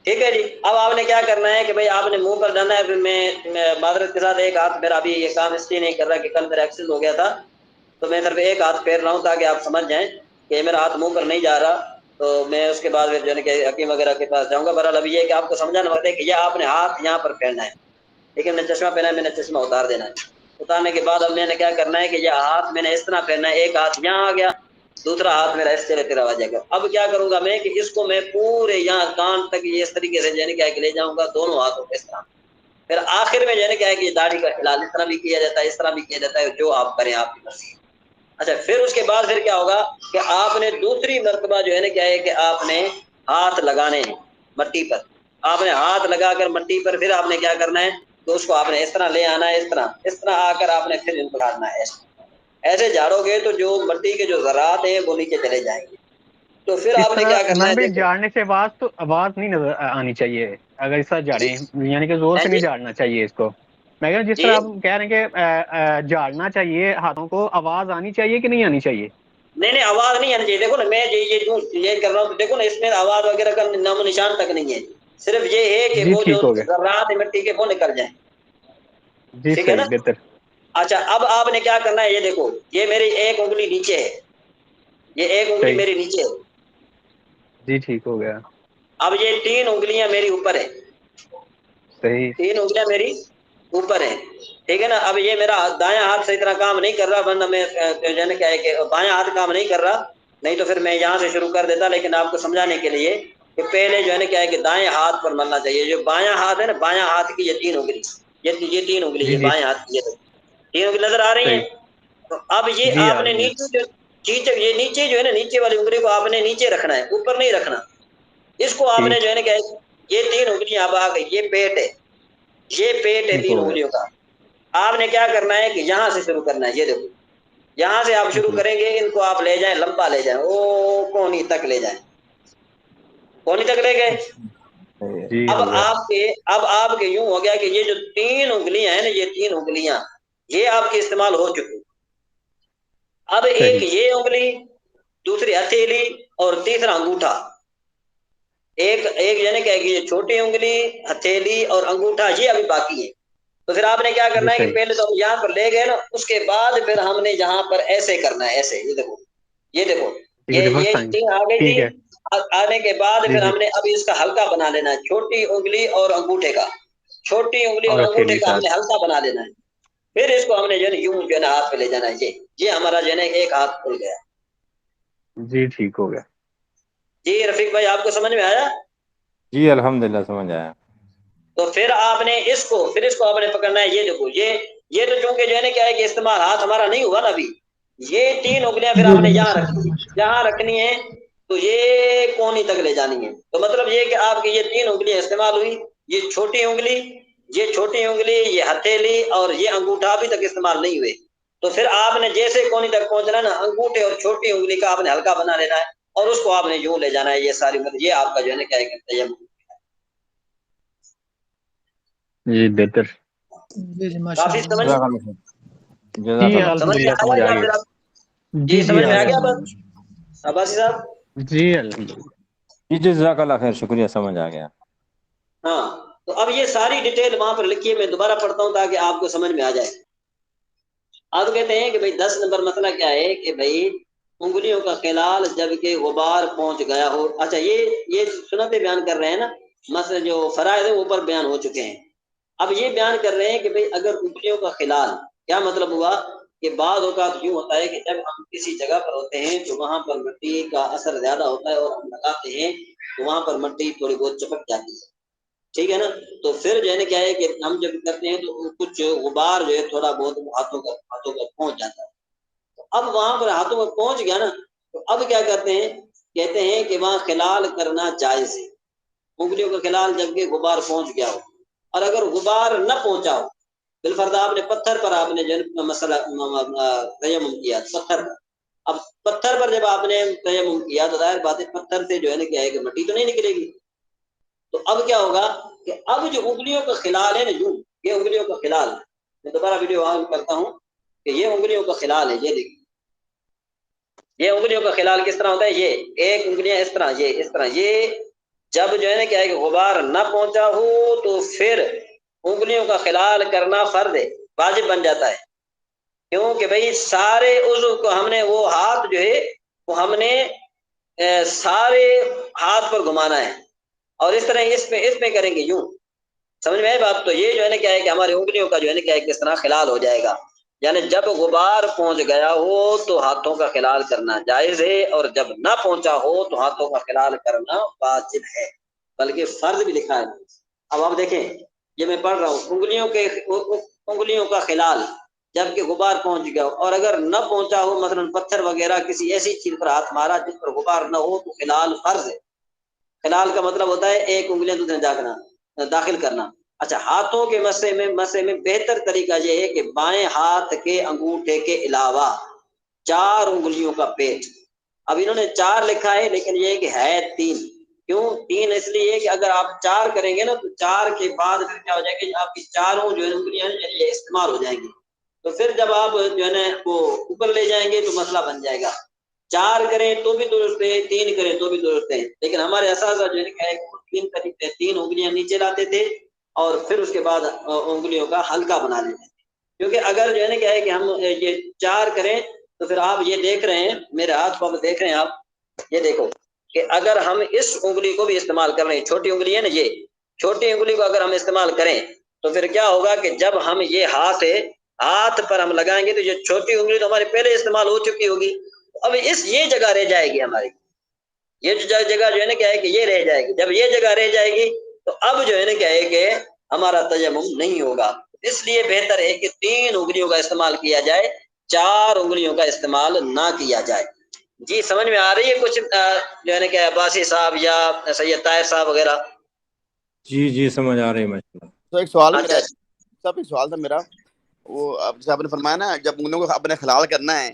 Speaker 2: ٹھیک ہے جی. اب آپ نے کیا کرنا ہے کہ بھئی آپ نے منہ پر ڈالنا ہے. پھر میں معذرت کے ساتھ ایک ہاتھ میرا ابھی یہ کام اس لیے نہیں کر رہا کہ کل میرا ایکسیڈنٹ ہو گیا تھا، تو میں صرف ایک ہاتھ پھیر رہا ہوں تاکہ آپ سمجھ جائیں کہ میرا ہاتھ منہ پر نہیں جا رہا. تو میں اس کے بعد پھر جو ہے کہ حکیم وغیرہ کے پاس جاؤں گا. بہرحال ابھی یہ کہ آپ کو سمجھانا ہوتا ہے کہ یہ آپ نے ہاتھ یہاں پر پھیرنا ہے. لیکن میں نے چشمہ پہنا ہے، میں نے چشمہ اتار دینا ہے. اتارنے کے بعد اب میں نے کیا کرنا ہے کہ یہ ہاتھ میں نے اس طرح پھیرنا ہے. ایک ہاتھ یہاں آ گیا، دوسرا ہاتھ میرا اس طرح تیرا آ جائے گا. اب کیا کروں گا میں کہ اس کو میں پورے یہاں کان تک یہ اس طریقے سے یعنی کیا کہ لے جاؤں گا دونوں ہاتھوں کو اس طرح. پھر آخر میں یعنی کیا ہے کہ داڑھی کا خلال اس طرح بھی کیا جاتا ہے، اس طرح بھی کیا جاتا ہے، جو آپ کریں آپ کی مرضی. اچھا پھر اس کے بعد پھر کیا ہوگا کہ آپ نے دوسری مرتبہ جو ہے نا کیا ہے کہ آپ نے ہاتھ لگانے ہیں مٹی پر. آپ نے ہاتھ لگا کر مٹی پر پھر آپ نے کیا کرنا ہے تو اس کو آپ نے اس طرح لے آنا ہے، اس طرح آ کر آپ نے پھر ان کو ڈالنا ہے. ایسے جھاڑو گے تو جو مٹی کے جو ذرات ہیں وہ نیچے چلے جائیں گے. تو پھر
Speaker 5: اس
Speaker 2: آپ نے کیا
Speaker 5: طرح
Speaker 2: کرنا
Speaker 5: عمران
Speaker 2: ہے
Speaker 5: بھائی
Speaker 2: دیکھو.
Speaker 5: جھاڑنے سے آواز نہیں نظر آنی چاہیے اگر اس طرح
Speaker 2: جی
Speaker 5: جھاڑیں، یعنی کہ زور سے نہیں
Speaker 2: جی
Speaker 5: جھاڑنا چاہیے اس کو. میں کہہ رہا ہوں جس
Speaker 2: جی
Speaker 5: طرح آپ کہہ رہے ہیں کہ جھاڑنا چاہیے ہاتھوں کو، آواز آنی چاہیے کہ نہیں آنی چاہیے؟
Speaker 2: نہیں آواز نہیں آنی چاہیے. دیکھو نا میں یہ کر رہا ہوں تو دیکھو نا اس میں آواز وغیرہ کا نام و نشان تک نہیں ہے. صرف یہ ہے کہ
Speaker 5: جی
Speaker 2: وہ جو
Speaker 5: ٹھیک ہو گیا.
Speaker 2: ذرات مٹی کے وہ نکل جائیں.
Speaker 5: جی
Speaker 2: ٹھیک ہے نا.
Speaker 5: صحیح بہتر.
Speaker 2: اچھا اب آپ نے کیا کرنا ہے، یہ دیکھو یہ میری ایک انگلی نیچے ہے، یہ ایک انگلی
Speaker 5: صحیح.
Speaker 2: میری نیچے ہے.
Speaker 5: جی ٹھیک ہو گیا.
Speaker 2: اب یہ تین انگلیاں میری اوپر ہے.
Speaker 5: صحیح.
Speaker 2: تین انگلیاں میری اوپر ہیں. ٹھیک ہے نا. اب یہ میرا دایاں ہاتھ صحیح طرح کام نہیں کر رہا، ورنہ میں جو ہے نا کیا ہے کہ بایاں ہاتھ کام نہیں کر رہا، نہیں تو پھر میں یہاں سے شروع کر دیتا. لیکن آپ کو سمجھانے کے لیے کہ پہلے جو ہے نا کیا ہے کہ دائیں ہاتھ پر ملنا چاہیے. جو بایاں ہاتھ ہے نا، بایاں ہاتھ کی یہ تین انگلی، یہ تین انگلی
Speaker 5: جی
Speaker 2: ہے
Speaker 5: جی
Speaker 2: بایاں ہاتھ کی، یہ تین انگلی نظر آ رہی
Speaker 5: صحیح.
Speaker 2: ہیں. تو اب یہ
Speaker 5: جی
Speaker 2: آپ
Speaker 5: آ
Speaker 2: نے
Speaker 5: رہی ہیں.
Speaker 2: یہ نیچے جو ہے نا نیچے والی انگلی کو آپ نے نیچے رکھنا ہے، اوپر نہیں رکھنا. اس کو آپ نے
Speaker 5: ٹھیک.
Speaker 2: جو ہے نا کیا ہے یہ تین انگلیاں اب آ گئی، یہ پیٹ ہے، یہ پیٹ ہے
Speaker 5: ٹھیک
Speaker 2: تین
Speaker 5: ہو گیا.
Speaker 2: انگلیوں کا. آپ نے کیا کرنا ہے کہ یہاں سے شروع کرنا ہے. یہ دیکھو یہاں سے آپ شروع
Speaker 5: جی
Speaker 2: کریں گے، ان کو آپ لے جائیں لمبا لے جائیں، او کونی تک لے جائیں، کونی تک لے گئے.
Speaker 5: جی
Speaker 2: اب
Speaker 5: ہو گیا.
Speaker 2: آپ کے یوں ہو گیا کہ یہ جو تین انگلیاں ہیں نا، یہ تین انگلیاں یہ آپ کی استعمال ہو چکی. اب ایک
Speaker 5: صحیح.
Speaker 2: یہ انگلی، دوسری ہتھیلی اور تیسرا انگوٹھا. ایک یعنی کہ یہ چھوٹی انگلی، ہتھیلی اور انگوٹھا یہ ابھی باقی ہے. تو پھر آپ نے کیا
Speaker 5: جی
Speaker 2: کرنا ہے کہ
Speaker 5: صحیح.
Speaker 2: پہلے تو ہم یہاں پر لے گئے نا، اس کے بعد پھر ہم نے یہاں پر ایسے کرنا ہے، ایسے. یہ دیکھو
Speaker 5: ریورس
Speaker 2: یہ
Speaker 5: ٹائم.
Speaker 2: چیز آ گئی
Speaker 5: ٹھیک
Speaker 2: تھی.
Speaker 5: ہے.
Speaker 2: آنے کے بعد
Speaker 5: جی
Speaker 2: پھر
Speaker 5: جی
Speaker 2: ہم نے اب اس کا ہلکا بنا لینا ہے، چھوٹی انگلی اور انگوٹھے کا، چھوٹی انگلی اور انگوٹھے
Speaker 5: ہتھیلی
Speaker 2: کا ہم
Speaker 5: ساتھ.
Speaker 2: نے ہلکا بنا لینا ہے. پھر اس کو ہم نے جو ہے یوں جو ہے نا ہاتھ پہ لے جانا ہے. یہ ہمارا جو ہے نا ایک ہاتھ کھل گیا.
Speaker 5: جی ٹھیک ہو گیا.
Speaker 2: جی رفیق بھائی آپ کو سمجھ میں آیا؟
Speaker 3: جی الحمدللہ سمجھ آیا.
Speaker 2: تو پھر آپ نے اس کو آپ نے پکڑنا ہے. یہ دیکھو یہ تو چونکہ جو ہے نا کیا ہے کہ استعمال ہاتھ ہمارا نہیں ہوا نا ابھی. یہ تین انگلیاں پھر
Speaker 6: جی
Speaker 2: آپ
Speaker 6: جی
Speaker 2: نے یہاں
Speaker 6: ماشاء اللہ
Speaker 2: رکھنی ہے،
Speaker 6: ماشاء
Speaker 2: یہاں رکھنی ہے. تو یہ کونی تک لے جانی ہے. تو مطلب یہ کہ آپ کی یہ تین انگلیاں استعمال ہوئی. یہ چھوٹی انگلی، یہ ہتھیلی اور یہ انگوٹھا ابھی تک استعمال نہیں ہوئے. تو پھر آپ نے جیسے کونی تک پہنچنا نا، انگوٹھے اور چھوٹی انگلی کا آپ نے ہلکا بنا لینا ہے اور اس کو آپ نے یوں لے جانا ہے. یہ ساری یہ آپ کا جو ہے نا کیا ہے.
Speaker 5: جی بہتر.
Speaker 6: اللہ جی جی ماشاء
Speaker 2: کافی
Speaker 6: اللہ
Speaker 2: سمجھ
Speaker 6: ماشاء
Speaker 3: جزاک اللہ خیر. جزاک
Speaker 5: جی
Speaker 3: اللہ خیر.
Speaker 2: میں
Speaker 5: الحمدللہ سمجھ
Speaker 2: آیا
Speaker 5: آ
Speaker 2: یا
Speaker 5: گئی.
Speaker 2: پھر آپ
Speaker 5: جی جی
Speaker 2: سمجھ میں
Speaker 5: آ
Speaker 2: آ
Speaker 5: گیا.
Speaker 2: گیا بس عباسی صاحب؟
Speaker 5: جی الحمدللہ.
Speaker 3: جی جزاک اللہ خیر، شکریہ، سمجھ آ گیا.
Speaker 2: ہاں تو اب یہ ساری ڈیٹیل وہاں پر لکھیے، میں دوبارہ پڑھتا ہوں تاکہ آپ کو سمجھ میں آ جائے. آپ کہتے ہیں کہ بھئی 10 نمبر مسئلہ کیا ہے کہ بھئی انگلیوں کا خلال جب کہ غبار پہنچ گیا ہو. اچھا یہ سنتیں بیان کر رہے ہیں نا، مثلا جو فرائض ہے اوپر بیان ہو چکے ہیں. اب یہ بیان کر رہے ہیں کہ بھئی اگر انگلیوں کا خلال، کیا مطلب ہوا کہ بعض اوقات یوں ہوتا ہے کہ جب ہم کسی جگہ پر ہوتے ہیں تو وہاں پر مٹی کا اثر زیادہ ہوتا ہے اور ہم لگاتے ہیں تو وہاں پر مٹی تھوڑی بہت چپک جاتی ہے. ٹھیک ہے نا. تو پھر جو ہے نا کیا ہے کہ ہم جب کرتے ہیں تو کچھ غبار جو ہے تھوڑا بہت ہاتھوں کا پہنچ جاتا ہے. تو اب وہاں پر ہاتھوں میں پہنچ گیا نا، تو اب کیا کرتے ہیں، کہتے ہیں کہ وہاں خلال کرنا جائز ہے. انگلیوں کا خلال جب کہ غبار پہنچ گیا ہو اور اگر غبار نہ پہنچا ہو، بالفرض آپ نے پتھر پر آپ نے جو مسئلہ تیمم کیا پتھر پر، اب پتھر پر جب آپ نے تیمم کیا تو ظاہر بات ہے پتھر سے جو ہے نا کیا ہے کہ مٹی تو نہیں نکلے گی، تو اب کیا ہوگا کہ اب جو انگلیوں کا خلال ہے نا، جو یہ انگلیوں کا خلال، میں دوبارہ ویڈیو آن کرتا ہوں کہ یہ انگلیوں کا خلال ہے، یہ دیکھیں یہ انگلیوں کا خلال کس طرح ہوتا ہے، یہ ایک انگلیاں اس طرح، یہ اس طرح، یہ جب جو ہے نا کیا ہے کہ غبار نہ پہنچا ہو تو پھر انگلیوں کا خلال کرنا فرض ہے، واجب بن جاتا ہے، کیوں کہ بھئی سارے عضو کو ہم نے وہ ہاتھ جو ہے وہ ہم نے سارے ہاتھ پر گھمانا ہے، اور اس طرح اس میں کریں گے یوں، سمجھ میں آئی بات؟ تو یہ جو ہے نا کیا ہے کہ ہماری انگلیوں کا جو ہے نا کیا ہے کس طرح خلال ہو جائے گا، یعنی جب غبار پہنچ گیا ہو تو ہاتھوں کا خلال کرنا جائز ہے، اور جب نہ پہنچا ہو تو ہاتھوں کا خلال کرنا واجب ہے، بلکہ فرض بھی لکھا ہے۔ اب آپ دیکھیں یہ میں پڑھ رہا ہوں، انگلیوں کا خلال جب کہ غبار پہنچ گیا ہو، اور اگر نہ پہنچا ہو، مثلا پتھر وغیرہ کسی ایسی چیز پر ہاتھ مارا جس پر غبار نہ ہو تو خلال فرض ہے۔ خلال کا مطلب ہوتا ہے ایک انگلیاں دوسرے داخل کرنا۔ اچھا، ہاتھوں کے مسے میں بہتر طریقہ یہ ہے کہ بائیں ہاتھ کے انگوٹھے کے علاوہ 4 انگلیوں کا پیچ، اب انہوں نے 4 لکھا ہے لیکن یہ کہ ہے 3، کیوں 3؟ اس لیے کہ اگر آپ 4 کریں گے نا تو 4 کے بعد پھر کیا ہو جائے گا، آپ کی چاروں جو ہے انگلیاں یہ استعمال ہو جائیں گی، تو پھر جب آپ جو ہے نا وہ اوپر لے جائیں گے تو مسئلہ بن جائے گا، 4 کریں تو بھی درست ہے، 3 کریں تو بھی درست ہے، لیکن ہمارے اساتذہ جو ہے 3 انگلیاں نیچے لاتے تھے اور پھر اس کے بعد انگلیوں کا ہلکا بنا لیتے تھے، کیونکہ اگر جو ہے نا کیا ہے کہ ہم یہ 4 کریں تو پھر آپ یہ دیکھ رہے ہیں میرے ہاتھ کو آپ دیکھ رہے ہیں، آپ یہ دیکھو کہ اگر ہم اس انگلی کو بھی استعمال کر رہے ہیں، چھوٹی انگلی ہے نا، یہ چھوٹی انگلی کو اگر ہم استعمال کریں تو پھر کیا ہوگا کہ جب ہم یہ ہاتھ پر ہم لگائیں گے تو یہ چھوٹی انگلی تو ہمارے پہلے استعمال ہو چکی ہوگی، اب یہ جگہ رہ جائے گی ہماری، یہ جگہ جو ہے نا کیا ہے کہ یہ رہ جائے گی، جب یہ جگہ رہ جائے گی تو اب جو ہے نا کیا ہے کہ ہمارا تیمم نہیں ہوگا، اس لیے بہتر ہے کہ 3 انگلیوں کا استعمال کیا جائے، 4 انگلیوں کا استعمال نہ کیا جائے۔ جی سمجھ میں آ رہی ہے کچھ جو ہے نا کہ عباسی صاحب یا سید طاہر صاحب وغیرہ؟
Speaker 3: جی سمجھ آ رہی ہے ماشاء اللہ۔
Speaker 4: تو ایک سوال
Speaker 2: اچھا
Speaker 4: ایک سوال تھا میرا، وہ جیسے آپ نے فرمایا نا جب انگلیوں کو اپنے خلال کرنا ہے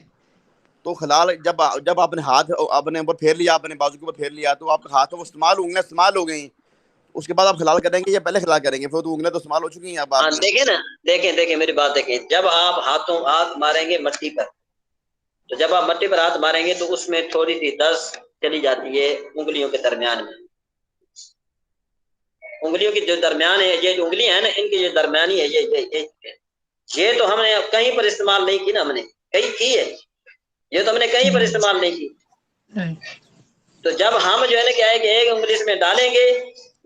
Speaker 4: تو خلال جب آپ نے ہاتھ اپنے اوپر پھیر لیا، اپنے بازو کے اوپر پھیر لیا تو آپ ہاتھوں کو استعمال ہو گئی، اس کے بعد آپ خلال کریں گے یا پہلے خلال کریں گے؟ پھر تو انگلیاں تو استعمال ہو چکی ہیں اب آپ
Speaker 2: ہاں،
Speaker 4: کی۔
Speaker 2: دیکھیں نا، دیکھیں میری بات دیکھیں، جب آپ ہاتھ ماریں گے مٹی پر، تو جب آپ مٹی پر ہاتھ ماریں گے تو اس میں تھوڑی سی دست چلی جاتی ہے انگلیوں کے درمیان میں، انگلیوں کی جو درمیان ہے، یہ جو انگلیاں ہیں نا ان کی جو درمیانی ہے، یہ تو ہم نے کہیں پر استعمال نہیں کی نا، ہم نے کہیں کی ہے، یہ تو ہم نے کہیں پر استعمال نہیں کی، تو جب ہم جو ہے نا کیا ہے کہ ایک انگلی اس میں ڈالیں گے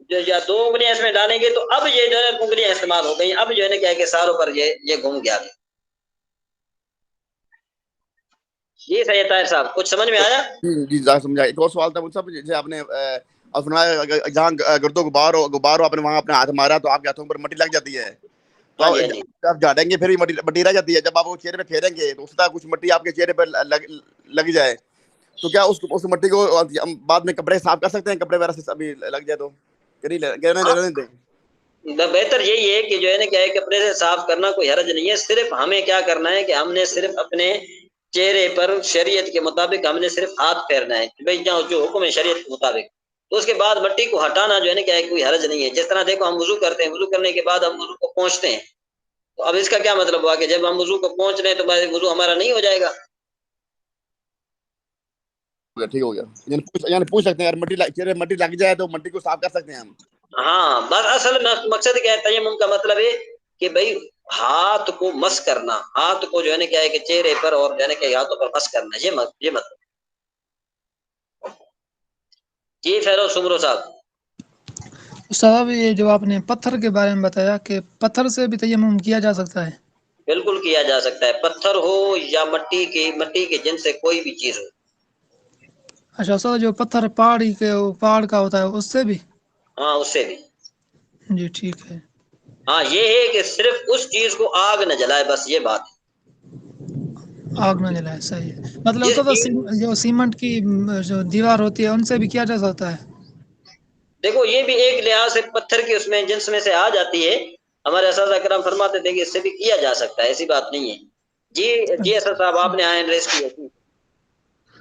Speaker 2: یا 2 انگلیاں اس میں ڈالیں گے تو اب یہ جو ہے انگلیاں استعمال ہو گئی، اب جو ہے نا کیا ہے کہ ساروں پر یہ گھوم گیا۔ جی سید طاہر صاحب کچھ سمجھ میں آیا؟
Speaker 4: جی سمجھا۔ ایک اور سوال تھا مجھ سے، جیسے آپ نے فرمایا جہاں گرد و غبار ہو آپ نے وہاں اپنے ہاتھ مارا تو آپ کے ہاتھوں پر مٹی لگ جاتی ہے، تو
Speaker 2: ہاں جی
Speaker 4: آپ جھاڑیں گے پھر مٹی رہ جاتی ہے، جب آپ وہ چہرے پہ پھیریں گے تو اس طرح کچھ مٹی آپ کے چہرے پہ لگ جائے تو کیا اس مٹی کو بعد میں کپڑے صاف کر سکتے ہیں؟ کپڑے وغیرہ سے ابھی لگ جائے تو رہنے دیں؟
Speaker 2: بہتر یہی ہے کہ جو ہے نا کیا ہے کپڑے سے صاف کرنا کوئی حرج نہیں ہے، صرف ہمیں کیا کرنا ہے کہ ہم نے صرف اپنے چہرے پر شریعت کے مطابق ہم نے صرف ہاتھ پھیرنا ہے، بھائی جو حکم ہے شریعت کے مطابق، تو اس کے بعد مٹی کو ہٹانا جو ہے نا کیا ہے کوئی حرج نہیں ہے۔ جس طرح دیکھو ہم وضو کرتے ہیں، وضو کرنے کے بعد ہم وضو کو پہنچتے ہیں، تو اب اس کا کیا مطلب ہوا کہ جب ہم وضو کو پہنچ رہے ہیں تو وضو ہمارا نہیں ہو جائے گا؟
Speaker 4: ٹھیک ہو گیا، یعنی پوچھ سکتے ہیں اگر چہرے مٹی لگ جائے تو مٹی کو صاف کر سکتے ہیں ہم؟
Speaker 2: ہاں، بس اصل مقصد کیا ہے تیمم کا مطلب ہے کہ بھئی ہاتھ کو مس کرنا، ہاتھ کو جو ہے نا کیا ہے کہ چہرے پر اور جو ہے نا کہ ہاتھوں پر مس کرنا، یہ مطلب۔ جی فیروز سمرو صاحب۔
Speaker 6: صاحب یہ جو آپ نے پتھر کے بارے میں بتایا کہ پتھر سے بھی تیمم کیا جا سکتا ہے؟
Speaker 2: بالکل کیا جا سکتا ہے، پتھر ہو یا مٹی کے جن سے کوئی بھی چیز ہو۔
Speaker 6: اچھا سر، جو پتھر پہاڑ کا ہوتا ہے اس سے بھی؟
Speaker 2: ہاں اس سے بھی۔
Speaker 6: جی ٹھیک ہے۔
Speaker 2: ہاں یہ ہے کہ صرف اس چیز کو آگ نہ جلائے، بس یہ بات ہے۔
Speaker 6: آگ نہ جلائے، صحیح ہے۔ مطلب
Speaker 2: جس
Speaker 6: تو
Speaker 2: چیز
Speaker 6: جو سیمنٹ کی جو دیوار ہوتی ہے ان سے بھی کیا جا سکتا ہے؟
Speaker 2: دیکھو یہ بھی ایک لحاظ سے پتھر کی اس میں جنس میں سے آ جاتی ہے. ہمارے اساتذہ کرام فرماتے تھے کہ اس سے بھی کیا جا سکتا ہے، ایسی بات نہیں ہے. جی اسد صاحب آپ نے ہینڈ ریس کی ہے.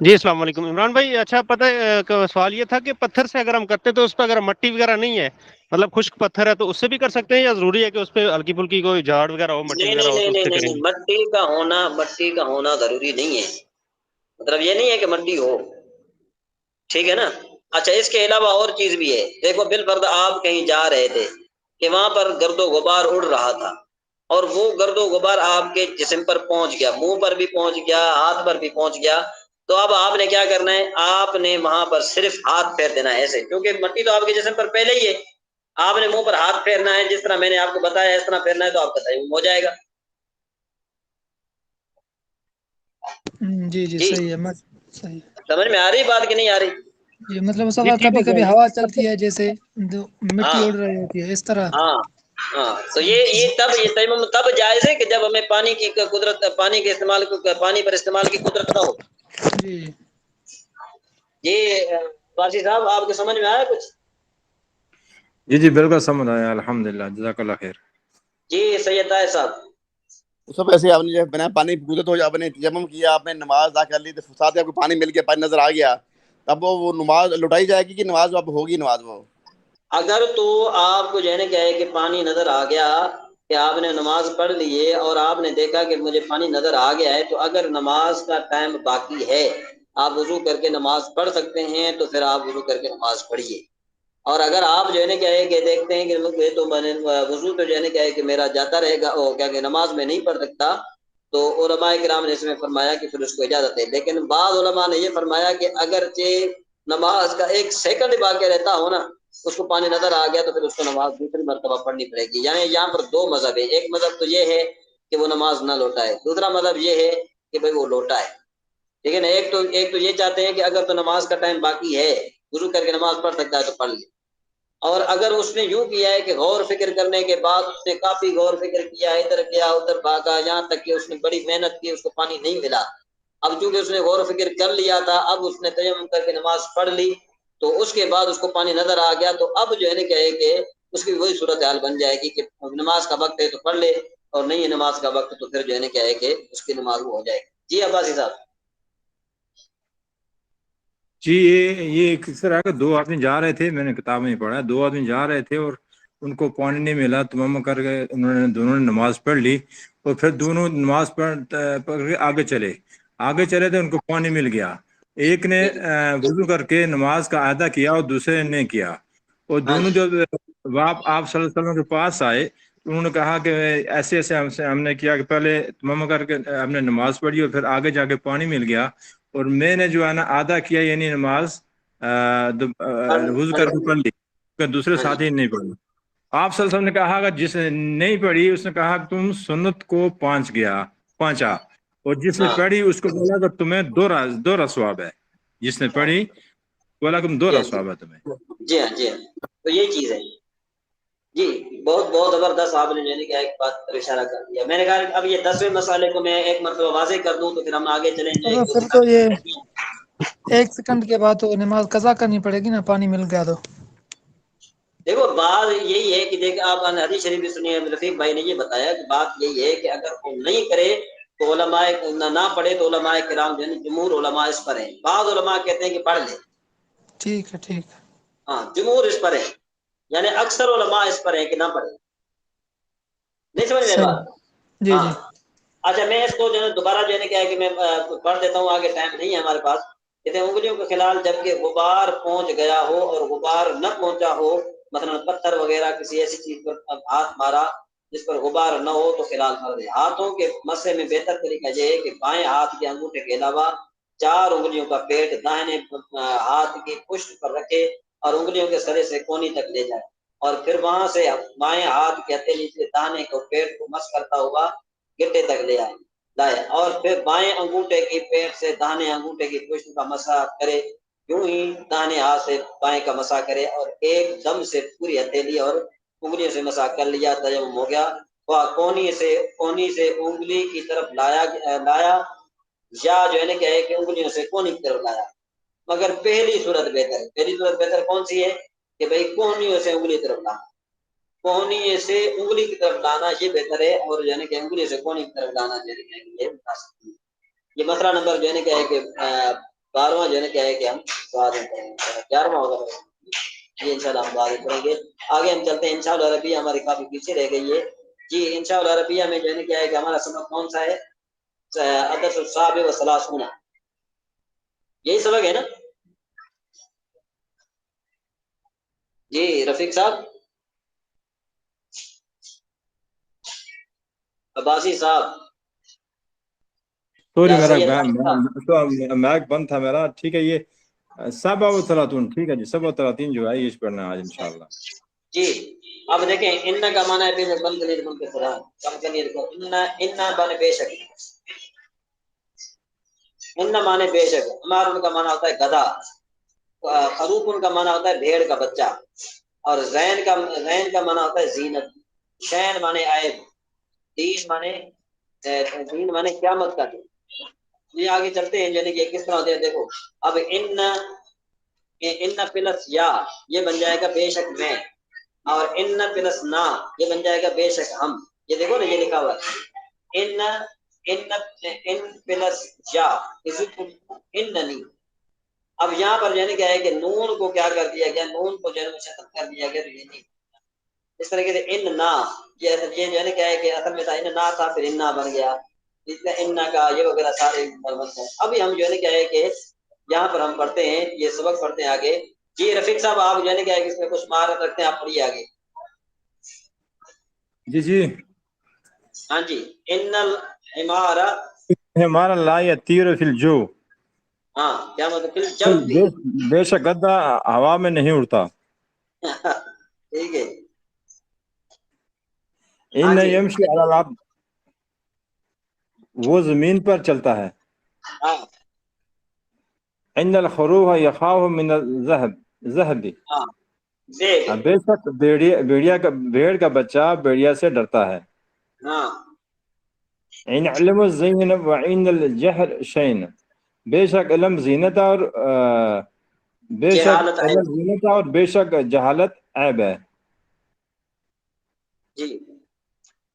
Speaker 7: جی السلام علیکم عمران بھائی. اچھا پتہ ہے سوال یہ تھا کہ پتھر سے اگر ہم کرتے تو اس پہ اگر مٹی وغیرہ نہیں ہے، مطلب خشک پتھر ہے، تو اس سے بھی کر سکتے ہیں یا ضروری ہے کہ اس پہ ہلکی پھلکی کوئی جھاڑ وغیرہ ہو، مٹی
Speaker 2: نہیں
Speaker 7: وغیرہ
Speaker 2: نہیں
Speaker 7: ہو تو
Speaker 2: نہیں
Speaker 7: اس
Speaker 2: نہیں
Speaker 7: سے
Speaker 2: نہیں
Speaker 7: کریں
Speaker 2: نہیں،
Speaker 7: گے؟
Speaker 2: مٹی کا ہونا ضروری نہیں ہے. مطلب یہ نہیں ہے کہ مٹی ہو، ٹھیک ہے نا. اچھا اس کے علاوہ اور چیز بھی ہے. دیکھو بالفرض آپ کہیں جا رہے تھے کہ وہاں پر گرد و غبار اڑ رہا تھا، اور وہ گرد و غبار آپ کے جسم پر پہنچ گیا، منہ پر بھی پہنچ گیا، ہاتھ پر بھی پہنچ گیا. تو اب آپ نے کیا کرنا ہے؟ آپ نے وہاں پر صرف ہاتھ پھیر دینا ہے ایسے، کیونکہ مٹی تو آپ کے جسم پر پہلے ہی ہے. آپ نے منہ پر ہاتھ پھیرنا ہے، جس طرح میں نے آپ کو بتایا اس طرح پھیرنا ہے، تو آپ کا تیمم ہو جائے گا.
Speaker 6: جی جی
Speaker 2: جی
Speaker 6: صحیح ہے. صحیح
Speaker 2: سمجھ میں آ رہی بات کہ نہیں آ رہی؟
Speaker 6: جی، مطلب اس
Speaker 7: جی
Speaker 6: وقت
Speaker 7: ٹھیک
Speaker 6: کبھی
Speaker 7: ہو
Speaker 6: کبھی
Speaker 7: جائے
Speaker 6: ہوا چلتی ہے جیسے مٹی
Speaker 2: ہاں
Speaker 6: اڑ رہی ہوتی ہے اس طرح.
Speaker 2: ہاں ہاں. تو یہ تیمم تب جائز ہے کہ جب ہمیں پانی کی قدرت، پانی کے استعمال، پانی پر استعمال کی قدرت نہ ہو.
Speaker 6: جی
Speaker 2: جی واسی صاحب آپ کو سمجھ میں آیا کچھ؟
Speaker 3: جی جی بالکل سمجھ آیا، الحمد للہ، جزاک اللہ خیر.
Speaker 2: جی سید طاہر صاحب.
Speaker 4: سب ایسے آپ نے جو بنا پانی گزرت ہو، آپ نے تیمم کیا، آپ نے نماز ادا کر لی، تو ساتھ ہی آپ کو پانی مل گیا، پانی نظر آ گیا، تب وہ نماز لوٹائی جائے گی کہ نماز اب ہوگی نماز وہ؟
Speaker 2: اگر تو آپ کو جو ہے نا کیا ہے کہ پانی نظر آ گیا کہ آپ نے نماز پڑھ لی ہے اور آپ نے دیکھا کہ مجھے پانی نظر آ گیا ہے، تو اگر نماز کا ٹائم باقی ہے، آپ وضو کر کے نماز پڑھ سکتے ہیں، تو پھر آپ وضو کر کے نماز پڑھیے. اور اگر آپ جو ہے نا کیا ہے کہ دیکھتے ہیں کہ تو میں نے وضو تو جو ہے نا کیا ہے کہ میرا جاتا رہے گا، کیا کہ نماز میں نہیں پڑھ سکتا، تو علماء کرام نے اس میں فرمایا کہ پھر اس کو اجازت ہے. لیکن بعض علماء نے یہ فرمایا کہ اگرچہ نماز کا 1 سیکنڈ باقی رہتا ہو نا، اس کو پانی نظر آ گیا، تو پھر اس کو نماز دوسری مرتبہ پڑھنی پڑے گی. یعنی یہاں پر 2 مذہب ہے. ایک مذہب تو یہ ہے کہ وہ نماز نہ لوٹائے، دوسرا مذہب یہ ہے کہ بھئی وہ لوٹائے. ٹھیک ہے نا. ایک تو یہ چاہتے ہیں کہ اگر تو نماز کا ٹائم باقی ہے، وضو کر کے نماز پڑھ سکتا ہے تو پڑھ لے. اور اگر اس نے یوں کیا ہے کہ غور فکر کرنے کے بعد اس نے کافی غور فکر کیا، ادھر گیا ادھر بھاگا، یہاں تک کہ اس نے بڑی محنت کی، اس کو پانی نہیں ملا، اب چونکہ اس نے غور و فکر کر لیا تھا، اب اس نے تیمم کر کے نماز پڑھ لی، تو اس کے بعد اس کو پانی نظر آ گیا، تو اب جو ہے نا کیا ہے کہ اس کی وہی صورتحال بن جائے گی کہ نماز کا وقت ہے تو پڑھ لے، اور نہیں ہے نماز کا وقت تو پھر جو ہے نا کیا ہے کہ اس کی نماز وہ ہو جائے گی. جی عباسی صاحب.
Speaker 3: جی یہ کس طرح کہ 2 آدمی جا رہے تھے، میں نے کتاب میں پڑھا، 2 آدمی جا رہے تھے اور ان کو پانی نہیں ملا، تیمم کر کے دونوں نے نماز پڑھ لی، اور پھر دونوں نماز پڑھ کے آگے چلے تو ان کو پانی مل گیا. ایک نے
Speaker 2: جی جی.
Speaker 3: وضو کر کے نماز کا اعادہ کیا اور دوسرے نے کیا، اور
Speaker 2: ہاں
Speaker 3: دونوں
Speaker 2: جی.
Speaker 3: جو آپ صلی اللہ علیہ وسلم کے پاس آئے، انہوں نے کہا کہ ایسے ایسے ہم نے کیا کہ پہلے تیمم کر کے ہم نے نماز پڑھی اور پھر آگے جا کے پانی مل گیا، اور میں نے جو ہے نا آدھا کیا، یعنی نماز وضو کر کے پڑھ لی، دوسرے
Speaker 2: ہاں جی.
Speaker 3: ساتھی نے نہیں پڑھی. آپ صلی اللہ علیہ وسلم نے کہا کہ جس نے نہیں پڑھی اس نے کہا کہ تم سنت کو پہنچا، اور جس نے
Speaker 2: ہاں
Speaker 3: پڑھی اس کو بولا کہ تمہیں دو ثواب ہے. جس نے پڑھی بولا کہ
Speaker 2: جی
Speaker 3: دو
Speaker 2: ہاں جی.
Speaker 3: ثواب ہے تمہیں.
Speaker 2: جی ہاں جی ہاں. تو یہ چیز ہے. جی بہت بہت زبردست آپ نے جو ہے کہ ایک بات پر اشارہ کر دیا. میں نے کہا اب یہ 10ویں مسئلے کو میں ایک مرتبہ واضح کر دوں تو پھر ہم آگے چلیں گے.
Speaker 6: تو پھر تو یہ 1 سیکنڈ کے بعد تو نماز قضا کرنی پڑے گی نا، پانی مل گیا تو.
Speaker 2: دیکھو بات یہی ہے کہ دیکھ آپ حدیث شریف بھی سنیے، رفیق بھائی نے یہ بتایا کہ بات یہی ہے کہ اگر وہ نہیں کرے تو علماء نہ پڑھے تو علماء کرام جو ہے جمہور علماء اس پر ہیں. بعض علماء کہتے ہیں کہ پڑھ لے.
Speaker 6: ٹھیک ہے ٹھیک ہے.
Speaker 2: ہاں جمہور اس پر ہے، یعنی اکثر علماء اس پر ہیں کہ نہ پڑھے. نہیں سمجھ میں
Speaker 6: صحیح.
Speaker 2: بات؟
Speaker 6: جی
Speaker 2: ہاں.
Speaker 6: جی.
Speaker 2: اچھا میں اس کو جو ہے دوبارہ جو ہے کیا ہے کہ میں پڑھ دیتا ہوں، آگے ٹائم نہیں ہے ہمارے پاس. کہتے ہیں انگلیوں کے خلال جبکہ غبار پہنچ گیا ہو اور غبار نہ پہنچا ہو، مثلا پتھر وغیرہ کسی ایسی چیز پر ہاتھ مارا جس پر غبار نہ ہو، تو خلال فرض ہے. ہاتھوں کے مسے میں بہتر طریقہ یہ ہے کہ بائیں ہاتھ کے انگوٹھے کے علاوہ 4 انگلیوں کا پیٹ دائیں ہاتھ کی پشت پر رکھے اور انگلیوں کے سرے سے کونی تک لے جائے، اور پھر وہاں سے بائیں ہاتھ کے ہتھیلی سے دانے کو پیٹ کو مس کرتا ہوا گٹے تک لائے، اور پھر بائیں انگوٹھے کی پیٹ سے دانے انگوٹھے کی پشت کا مسح کرے. یوں ہی دانے ہاتھ سے بائیں کا مسح کرے اور ایک دم سے پوری ہتھیلی اور انگلیوں سے مسح کر لیا. تیمم ہو گیا. کونی سے انگلی کی طرف لایا یا جو ہے نا کیا ہے کہ انگلیوں سے کونی کی طرف لایا، مگر پہلی صورت بہتر ہے. پہلی صورت بہتر کون سی ہے کہ بھائی کوہنیوں سے انگلی طرف لانا، کوہنی سے انگلی کی طرف لانا یہ بہتر ہے، اور جو ہے نا کہ انگلی سے کوہنی کی طرف لانا جو ہے نا کہ یہ بتا سکتی ہے۔ یہ مسئلہ نمبر جو ہے نا کیا ہے کہ 12واں جو ہے نا کیا ہے کہ ہم بعد میں پڑھیں گے، 11واں ہوگا یہ انشاءاللہ ہم بعد میں پڑھیں گے۔ آگے ہم چلتے ہیں، انشاءاللہ عربیہ ہماری کافی پیچھے رہ گئی ہے جی۔ انشاءاللہ عربیہ میں جو ہے نا کیا ہے کہ ہمارا سبق کون سا ہے؟ عدد الصحابہ و ثلاثون، یہی سبق ہے نا جی رفیق صاحب، عباسی صاحب
Speaker 3: سوری
Speaker 2: یا
Speaker 3: میرا
Speaker 2: سید صاحب؟
Speaker 3: میک بند تھا میرا، ٹھیک ہے یہ 37 ٹھیک ہے جی، 37 جو ہے یہ پڑھنا ہے آج انشاءاللہ
Speaker 2: جی۔ اب دیکھیں ان کا معنی ہے بے بند کنیر بند کے خدا کم کنیر کو ان معنی بے شک، ان معنی بے شک، ہمارا ان کا معنی ہوتا ہے گدھا، خروف ان کا معنی ہوتا ہے بھیڑ کا بچہ، اور زین کا معنی ہوتا ہے زینت، شین معنی عیب، دین معنی قیامت کا دن۔ یہ آگے چلتے ہیں یعنی کہ کس طرح ہوتے ہیں، دیکھو اب ان پلس یا یہ بن جائے گا بے شک میں، اور ان پلس نا یہ بن جائے گا بے شک ہم، یہ دیکھو نا یہ لکھا ہوا ہے ان پلس یا اننی۔ اب یہاں پر جو ہے نا کیا ہے کہ نون کو کیا کر دیا گیا، نون کو جو ہے مشدد کر دیا گیا، تو یہ نہیں اس طریقے سے ان نا یہ جو ہے نا کیا ہے کہ اصل میں تھا ان نا تھا، پھر ان نا بن گیا، اس میں ان کا یہ وغیرہ سارے مرمت ہیں۔ ابھی ہم جو ہے نا کیا ہے کہ یہاں پر ہم پڑھتے ہیں، یہ سبق پڑھتے ہیں آگے جی۔ رفیق صاحب آپ جو ہے نا کیا ہے کہ اس میں کچھ مہارت رکھتے ہیں، آپ پڑھیے آگے
Speaker 3: جی جی۔
Speaker 2: ہاں جی۔ ان الحمار،
Speaker 3: ہمارا لا یطیر فی الجو،
Speaker 2: ہاں کیا مطلب پھر جب بھی
Speaker 3: بے شک گدھا ہوا میں نہیں اڑتا،
Speaker 2: ٹھیک ہے ہاں
Speaker 3: ان
Speaker 2: جی
Speaker 3: یمشی علی الارض، وہ زمین پر چلتا ہے،
Speaker 2: ہاں
Speaker 3: ان الخروف یخاف من الذئب،
Speaker 2: ہاں دیکھ
Speaker 3: بے شک بھیڑ کا بچہ بھیڑیا سے ڈرتا ہے،
Speaker 2: ہاں
Speaker 3: ان علم الزین وعین الجہل شین، بے شک علم زینت اور بے شک
Speaker 2: جہالت ہے
Speaker 3: علم زینت اور بے شک جہالت عیب ہے،
Speaker 2: جی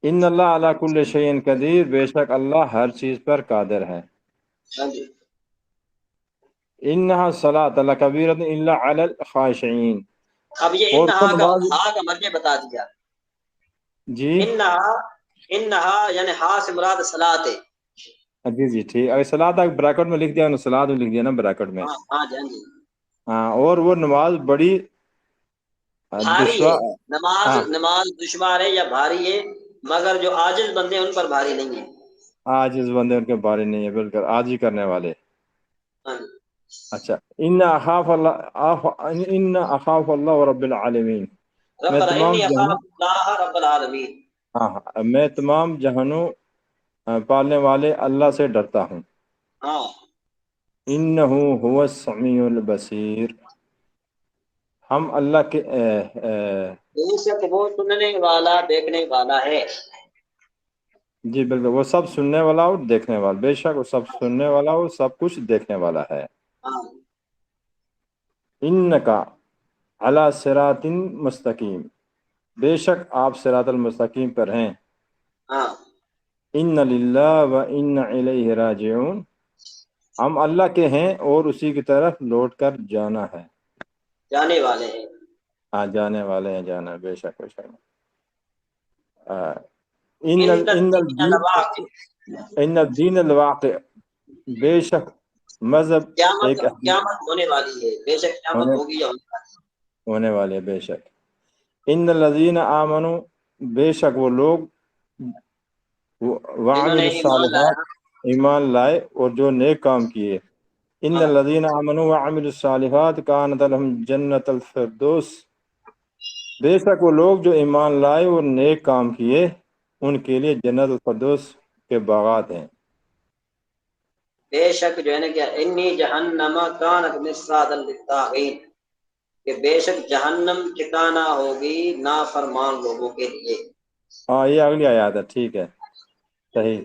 Speaker 3: ان اللہ علی کل شیء قدیر، بے شک اللہ ہر چیز پر قادر ہے،
Speaker 2: ہاں جی۔
Speaker 3: انہا الصلاۃ لکبیرۃ الا علی الخاشعین،
Speaker 2: اب یہ
Speaker 3: اور تو
Speaker 2: انہا کا
Speaker 3: نماز
Speaker 2: ہا کا مرجع بتا دیا،
Speaker 3: جی
Speaker 2: انہا یعنی ہا سے مراد صلاۃ ہے،
Speaker 3: جی جی ٹھیک، اگر صلاۃ بریکٹ میں لکھ دیا نا، صلاۃ لکھ دیا نا بریکٹ میں،
Speaker 2: ہاں ہاں جی ہاں جی،
Speaker 3: ہاں، اور وہ نماز بڑی
Speaker 2: بھاری ہے،
Speaker 3: دشوار، ہاں
Speaker 2: نماز دشوار ہے یا بھاری ہے، مگر جو عاجز بندے ہیں ان پر بھاری نہیں ہے۔
Speaker 3: عاجز بندے ان کے بارے نہیں ہے، بالکل عاجز ہی کرنے والے۔
Speaker 2: ہاں جی۔
Speaker 3: اچھا، ان اخاف اللہ رب العالمین، میں
Speaker 2: ربنا
Speaker 3: تمام
Speaker 2: انی
Speaker 3: جہانوں،
Speaker 2: اخاف اللہ رب العالمین،
Speaker 3: ہاں ہاں، میں تمام جہانوں پالنے والے اللہ سے ڈرتا ہوں،
Speaker 2: ہاں
Speaker 3: انہ هو السمیع البصیر، ہم اللہ کے
Speaker 2: بے شک وہ سننے والا دیکھنے والا ہے۔
Speaker 3: جی بالکل، وہ سب سننے والا اور دیکھنے والا، بے شک وہ سب سننے والا اور سب کچھ دیکھنے والا ہے،
Speaker 2: ہاں
Speaker 3: انکا علی صراط مستقیم، بے شک آپ صراط المستقیم پر ہیں،
Speaker 2: ہاں
Speaker 3: ان للہ و ان الیہ راجعون، ہم اللہ کے ہیں اور اسی کی طرف لوٹ کر جانا ہے،
Speaker 2: جانے والے ہیں۔
Speaker 3: ہاں جانے والے ہیں، جانا ہے، بے شک بے شک،
Speaker 2: ان الدین الواقع،
Speaker 3: ان الدین الواقع، بے شک مذہب ایک
Speaker 2: قیامت ہونے والی ہے، بے شک قیامت ہوگی یا
Speaker 3: ہونے والے، بے شک ان الذین آمنوا، بے شک وہ لوگ
Speaker 2: جنہوں
Speaker 3: وعملوا
Speaker 2: نے ایمان لایا۔
Speaker 3: الصالحات، ایمان لائے اور جو نیک کام کیے، ان
Speaker 2: ہاں
Speaker 3: الذین آمنوا وعملوا الصالحات کانت لهم جنت الفردوس، بے شک وہ لوگ جو ایمان لائے اور نیک کام کیے ان کے لیے جنت الفردوس کے باغات ہیں،
Speaker 2: بے شک جو ہے نا کیا انی جہنم کانت مرصادا للطاغین، کہ بے شک جہنم ٹھکانہ ہوگی نافرمان لوگوں کے لیے۔
Speaker 3: ہاں یہ اگلی آیات ہے، ٹھیک ہے صحیح،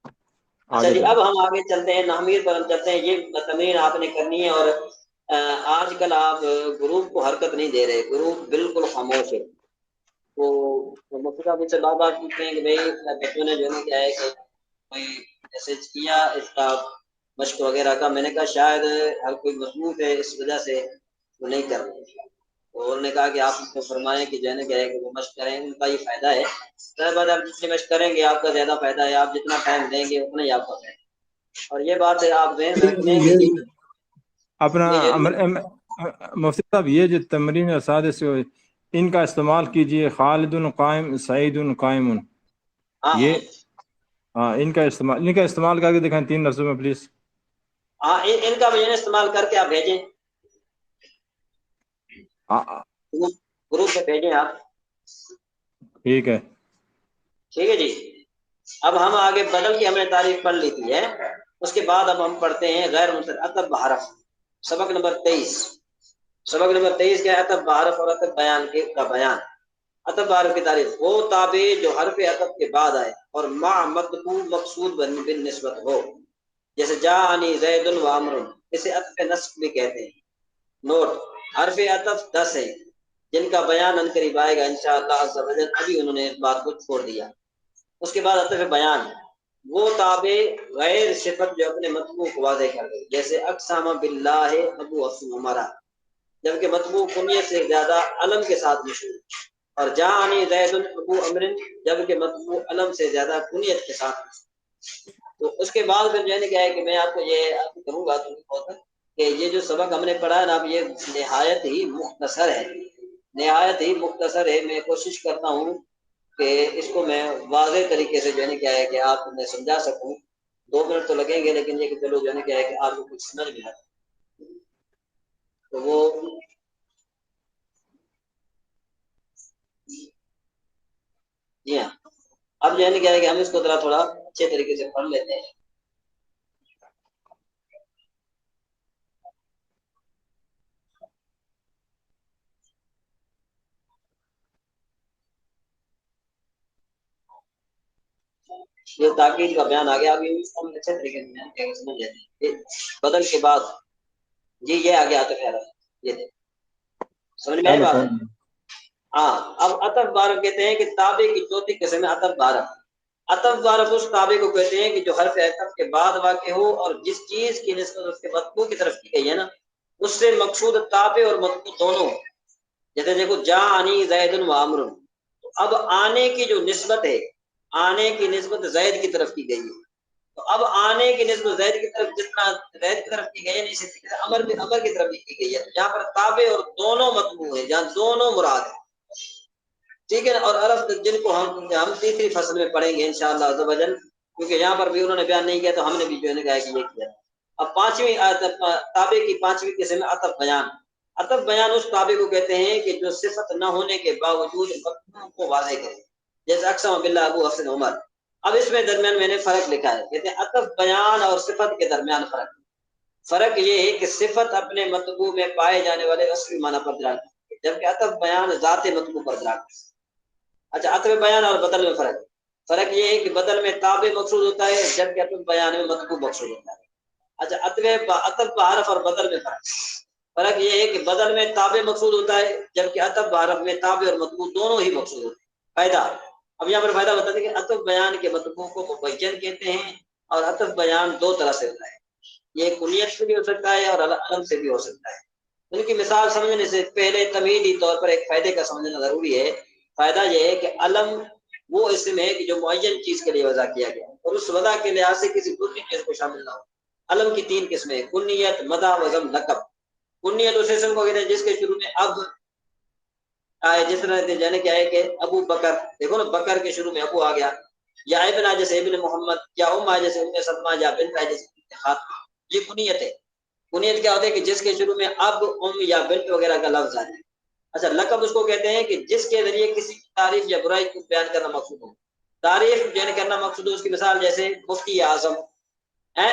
Speaker 2: اچھا
Speaker 3: آگے
Speaker 2: جی،
Speaker 3: چلیں،
Speaker 2: اب ہم آگے چلتے ہیں، نحمیر پر ہم چلتے ہیں، یہ تمرین آپ نے کرنی ہے، اور آج کل آپ گروپ کو حرکت نہیں دے رہے، گروپ بالکل خاموش ہے. تو مفتی صاحب سے بار بار پوچھتے ہیں کہ بھائی بچوں نے جو ہے کیا ہے کہ کوئی میسج کیا اس کا مشق وغیرہ کا. میں نے کہا شاید ہر کوئی مصروف ہے اس وجہ سے وہ نہیں کر رہے. تو انہوں نے کہا کہ آپ اس کو فرمائیں کہ جو ہے کیا ہے کہ وہ مشق کریں، ان کا یہ فائدہ ہے. اس بعد آپ جتنی مشق کریں گے آپ کا زیادہ فائدہ ہے، آپ جتنا ٹائم دیں گے اتنا ہی آپ کا فائدہ ہے. اور یہ بات ہے آپ ذہن رکھ لیں کہ
Speaker 3: یہ اپنا
Speaker 2: یہ جو
Speaker 3: مفتی صاحب یہ جو تمرین اسادس ان کا استعمال کیجئے. خالد قائم سعید قائم،
Speaker 2: ہاں
Speaker 3: یہ ہاں ان کا استعمال کر کے دکھائیں 3 لفظوں میں پلیز.
Speaker 2: ہاں ان کا بھی استعمال کر کے آپ بھیجیں، گروپ پہ بھیجیں آپ.
Speaker 3: ٹھیک ہے.
Speaker 2: ٹھیک ہے جی. اب ہم آگے بدل کی ہم نے تعریف پڑھ لی تھی ہے. اس کے بعد اب ہم پڑھتے ہیں غیر منصرف عطف بحرف، سبق نمبر 23. سبق نمبر 23 کیا ہے؟ عطف بحرف اور عطف بیان کا بیان. عطف بحرف کی تعریف: وہ تابع جو حرف عطف کے بعد آئے اور مع مطلوب مقصود بالنسبت ہو، جیسے جاءنی زید و عمر، اسے عطف نصب بھی کہتے ہیں. نوٹ: حرف عطف 10 ہے جن کا بیان ان قریب آئے گا انشاءاللہ عز و جل. ابھی انہوں نے اس بات کو چھوڑ دیا. اس کے بعد عطف بیان: وہ تابع غیر صفت جو اپنے مطلوب کو واضح کر دے، جیسے اقسم باللہ ابو حفص عمرہ، جبکہ مطلوب کنیت سے زیادہ علم کے ساتھ مشہور. اور جاءنی زید ابو عمر، جبکہ مطلوب علم سے زیادہ کنیت کے ساتھ مشہور. تو اس کے بعد پھر جو ہے کیا ہے کہ میں آپ کو یہ کہوں گا کہ یہ جو سبق ہم نے پڑھا ہے نا، اب یہ نہایت ہی مختصر ہے، نہایت ہی مختصر ہے. میں کوشش کرتا ہوں کہ اس کو میں واضح طریقے سے جو ہے کیا ہے کہ آپ میں سمجھا سکوں. 2 منٹ تو لگیں گے، لیکن یہ کہ چلو جو ہے کیا ہے کہ آپ کو کچھ سمجھ میں آتا. تو وہ جی ہاں، اب جو ہے کیا ہے کہ ہم اس کو تھوڑا اچھے طریقے سے پڑھ لیتے ہیں. یہ تاکید کا بیان آ گیا. ابھی اس کو ہم اچھے طریقے سے سمجھ لیتے ہیں. بدل کے بعد جی یہ آ گیا. تو خیر یہ دے سمجھ میں آئی بات. ہاں، اب عطف بارف کہتے ہیں کہ تابع کی چوتھی قسم ہے عطف بارف. عطف بارف اس تابع کو کہتے ہیں کہ جو حرف عطف کے بعد واقع ہو اور جس چیز کی نسبت اس کے مطلوب کی طرف کی گئی ہے نا، اس سے مقصود تابع اور مطلوب دونوں. جیسے دیکھو جاءنی زید و عمر، تو اب آنے کی جو نسبت ہے، آنے کی نسبت زید کی طرف کی گئی ہے. تو اب آنے کی نسبت زید کی طرف جتنا زید کی طرف کی گئی ہے، اسی طرح عمر بھی عمر کی طرف کی گئی ہے. تو یہاں پر تابع اور دونوں مطلوب ہیں، جہاں دونوں مراد ہیں. ٹھیک ہے نا. اور عرف جن کو ہم تیسری فصل میں پڑھیں گے انشاءاللہ عز و جل، کیونکہ یہاں پر بھی انہوں نے بیان نہیں کیا تو ہم نے بھی جو ہے کہا کہ یہ کیا. اب پانچویں تابع کی پانچویں قسم ہے عطف بیان. عطف بیان اس تابع کو کہتے ہیں کہ جو صفت نہ ہونے کے باوجود مطلوب کو واضح کرے، جیسے اقسم باللہ ابو حفص عمر. اب اس میں درمیان میں نے فرق لکھا ہے. کہتے ہیں عطف بیان اور صفت کے درمیان فرق یہ ہے کہ صفت اپنے مطلوب میں پائے جانے والے اصلی معنی پر دلالت کرتی ہے، جبکہ عطف بیان ذات مطلوب پر دلالت کرتی ہے. اچھا، عطف بیان اور بدل میں فرق یہ ہے کہ بدل میں تابع مقصود ہوتا ہے، جبکہ عطف بیان میں مطلوب مقصود ہوتا ہے. اچھا، عطف بحرف اور بدل میں فرق یہ ہے کہ بدل میں تابع مقصود ہوتا ہے، جبکہ عطف بحرف میں تابع اور مطلوب دونوں ہی مقصود ہوتے ہیں. فائدہ: اب یہاں پر فائدہ بتا دیں کہ عطف بیان کے مطلوب کو مبین کہتے ہیں، اور عطف بیان 2 طرح سے ہوتا ہے. یہ کنیت سے بھی ہو سکتا ہے اور علم سے بھی ہو سکتا ہے. ان کی مثال سمجھنے سے پہلے تمہیدی طور پر ایک فائدے کا سمجھنا ضروری ہے. فائدہ یہ ہے کہ علم وہ اسم ہے کہ جو معین چیز کے لیے وضع کیا گیا اور اس وضع کے لحاظ سے کسی دوسری چیز کو شامل نہ ہو. علم کی 3 قسمیں: کنیت، مدح، وضم، لقب. کنیت اس اسم کو کہتے ہیں جس کے شروع میں اب آئے، جس طرح جانے کیا ہے کہ ابو بکر، دیکھو نا بکر کے شروع میں ابو آ گیا. یا ابن آ جیسے ابن محمد، یا ام آ جیسے ام سلمہ، یا بنت آ جیسے خاتمہ. یہ کنیت ہے. کنیت کیا ہوتا ہے کہ جس کے شروع میں اب، ام یا بنت وغیرہ کا لفظ آ جائے. اچھا، لقب اس کو کہتے ہیں کہ جس کے ذریعے کسی کی تعریف یا برائی کو بیان کرنا مقصود ہو. تعریف بیان کرنا مقصود ہو، اس کی مثال جیسے مفتی اعظم ہے.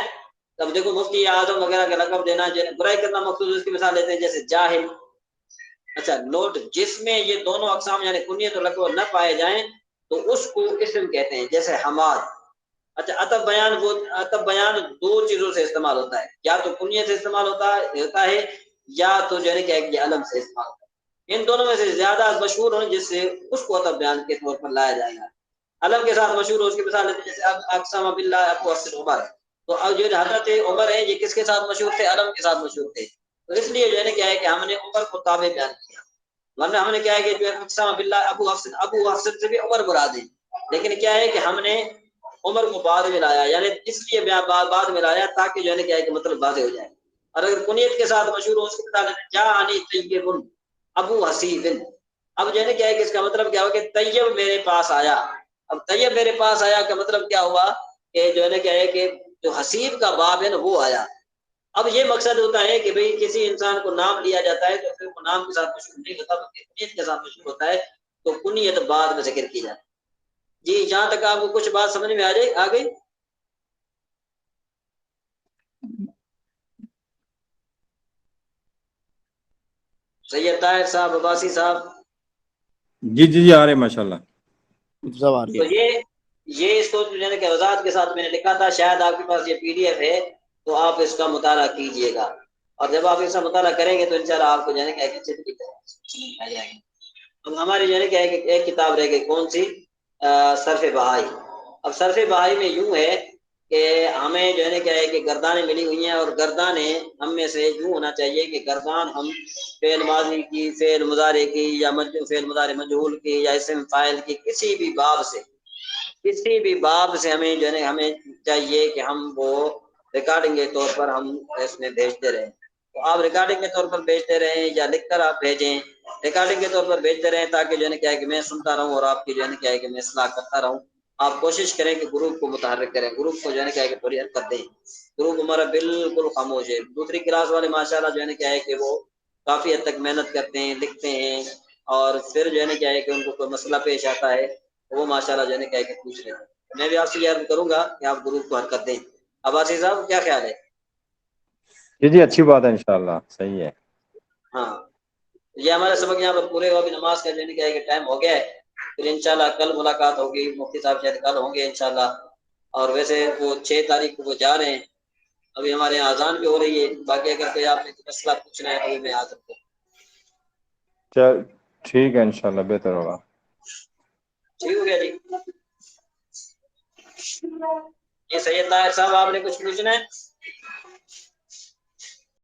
Speaker 2: اب دیکھو مفتی اعظم وغیرہ کا لقب دینا، برائی کرنا مقصود ہو، اس کی مثال لیتے ہیں جیسے جاہل. اچھا، نوٹ: جس میں یہ دونوں اقسام یعنی کنیت اور لقب نہ پائے جائیں تو اس کو اسم کہتے ہیں، جیسے حماد. اچھا، عطف بیان 2 چیزوں سے استعمال ہوتا ہے. یا تو کنیت سے استعمال ہوتا ہے یا تو جو ہے کہ یہ علم سے استعمال کریں۔ ان دونوں میں سے زیادہ مشہور ہو جس سے اس کو عطف بیان کے طور پر لایا جائے گا۔ علم کے ساتھ مشہور ہو، اس کی مثال ہے جیسے اقسم باللہ ابو حفص عمر، تو اب جو حضرت عمر ہے یہ کس کے ساتھ مشہور تھے؟ علم کے ساتھ مشہور تھے، تو اس لیے جو ہے کیا ہے کہ ہم نے عمر کو تابع بیان کیا، ورنہ ہم نے کیا ہے کہ جو اقسم باللہ ابو حفص سے بھی عمر مراد ہے، لیکن کیا ہے کہ ہم نے عمر کو بعد میں لایا، یعنی اس لیے بعد میں لایا تاکہ جو ہے کیا ہے کہ مطلب واضح ہو جائے۔ اور اگر کنیت کے ساتھ مشہور ہو اس کی مثال ہے جاءنی طیب ابو حسیب، اب جو ہے کیا ہے کہ اس کا مطلب کیا ہوا کہ طیب میرے پاس آیا۔ اب طیب میرے پاس آیا کا مطلب کیا ہوا کہ جو ہے کیا ہے کہ جو حسیب کا باب ہے نا وہ آیا۔ اب یہ مقصد ہوتا ہے کہ بھئی کسی انسان کو نام لیا جاتا ہے تو پھر وہ نام کے ساتھ مشہور نہیں ہوتا بلکہ کنیت کے ساتھ مشہور ہوتا ہے، تو کنیت بعد میں ذکر کی جاتی ہے۔ جی جہاں تک آپ کو کچھ بات سمجھ میں آ گئی؟ سید طاہر صاحب، عباسی صاحب؟
Speaker 3: جی جی جی آ رہے ماشاء اللہ۔
Speaker 4: سب آ رہی
Speaker 2: تو
Speaker 4: ہے۔
Speaker 2: یہ اس کو جو ہے کہ وضاحت کے ساتھ میں نے لکھا تھا، شاید آپ کے پاس یہ پی ڈی ایف ہے تو آپ اس کا مطالعہ کیجئے گا، اور جب آپ اس کا مطالعہ کریں گے تو انشاءاللہ آپ کو جو ہے کہ آ جائے گی۔ اب ہماری جو ہے کہ ایک کتاب رہ گئی، کون سی؟ صرف بہائی۔ اب صرف بہائی میں یوں ہے کہ ہمیں جو ہے کیا ہے کہ گردانیں ملی ہوئی ہیں، اور گردانیں ہم میں سے یوں ہونا چاہیے کہ گردان ہم فعل ماضی کی، فعل مضارع کی، یا فعل مضارع مجہول کی، یا اسم فاعل کی، کسی بھی باب سے ہمیں جو ہے ہمیں چاہیے کہ ہم وہ ریکارڈنگ کے طور پر ہم اس میں بھیجتے رہیں۔ تو آپ ریکارڈنگ کے طور پر بھیجتے رہیں یا لکھ کر آپ بھیجیں، ریکارڈنگ کے طور پر بھیجتے رہیں تاکہ جو ہے کیا ہے کہ میں سنتا رہوں اور آپ کی جو ہے کیا ہے کہ میں اصلاح کرتا رہوں۔ آپ کوشش کریں کہ گروپ کو متحرک کریں، گروپ کو جو ہے کیا ہے کہ تھوڑی حرکت دیں۔ گروپ ہمارا بالکل خاموش ہے۔ دوسری کلاس والے ماشاءاللہ جو ہے کیا ہے کہ وہ کافی حد تک محنت کرتے ہیں، لکھتے ہیں، اور پھر جو ہے کیا ہے کہ ان کو کوئی مسئلہ پیش آتا ہے وہ ماشاءاللہ جو ہے کیا ہے کہ پوچھ رہے ہیں۔ میں بھی آپ سے یہ عرض کروں گا کہ آپ گروپ کو حرکت دیں۔ عباسی صاحب کیا خیال ہے؟
Speaker 3: جی جی اچھی بات ہے، انشاءاللہ صحیح ہے۔
Speaker 2: ہاں یہ ہمارے سبق یہاں پر پورے ہو، ابھی نماز کا جو ہے کیا ہے کہ ٹائم ہو گیا ہے، پھر انشاءاللہ کل ملاقات ہوگی، مفتی صاحب شاید کل ہوں گے انشاءاللہ، اور ویسے وہ 6 تاریخ کو وہ جا رہے ہیں۔ ابھی ہمارے یہاں اذان بھی ہو رہی ہے، باقی اگر کوئی آپ نے مسئلہ پوچھنا ہے تو میں آ سکتا ہوں۔
Speaker 3: چل ٹھیک ہے، انشاءاللہ بہتر ہوگا۔
Speaker 2: ٹھیک ہو گیا جی۔ یہ سید طاہر صاحب آپ نے کچھ پوچھنا ہے؟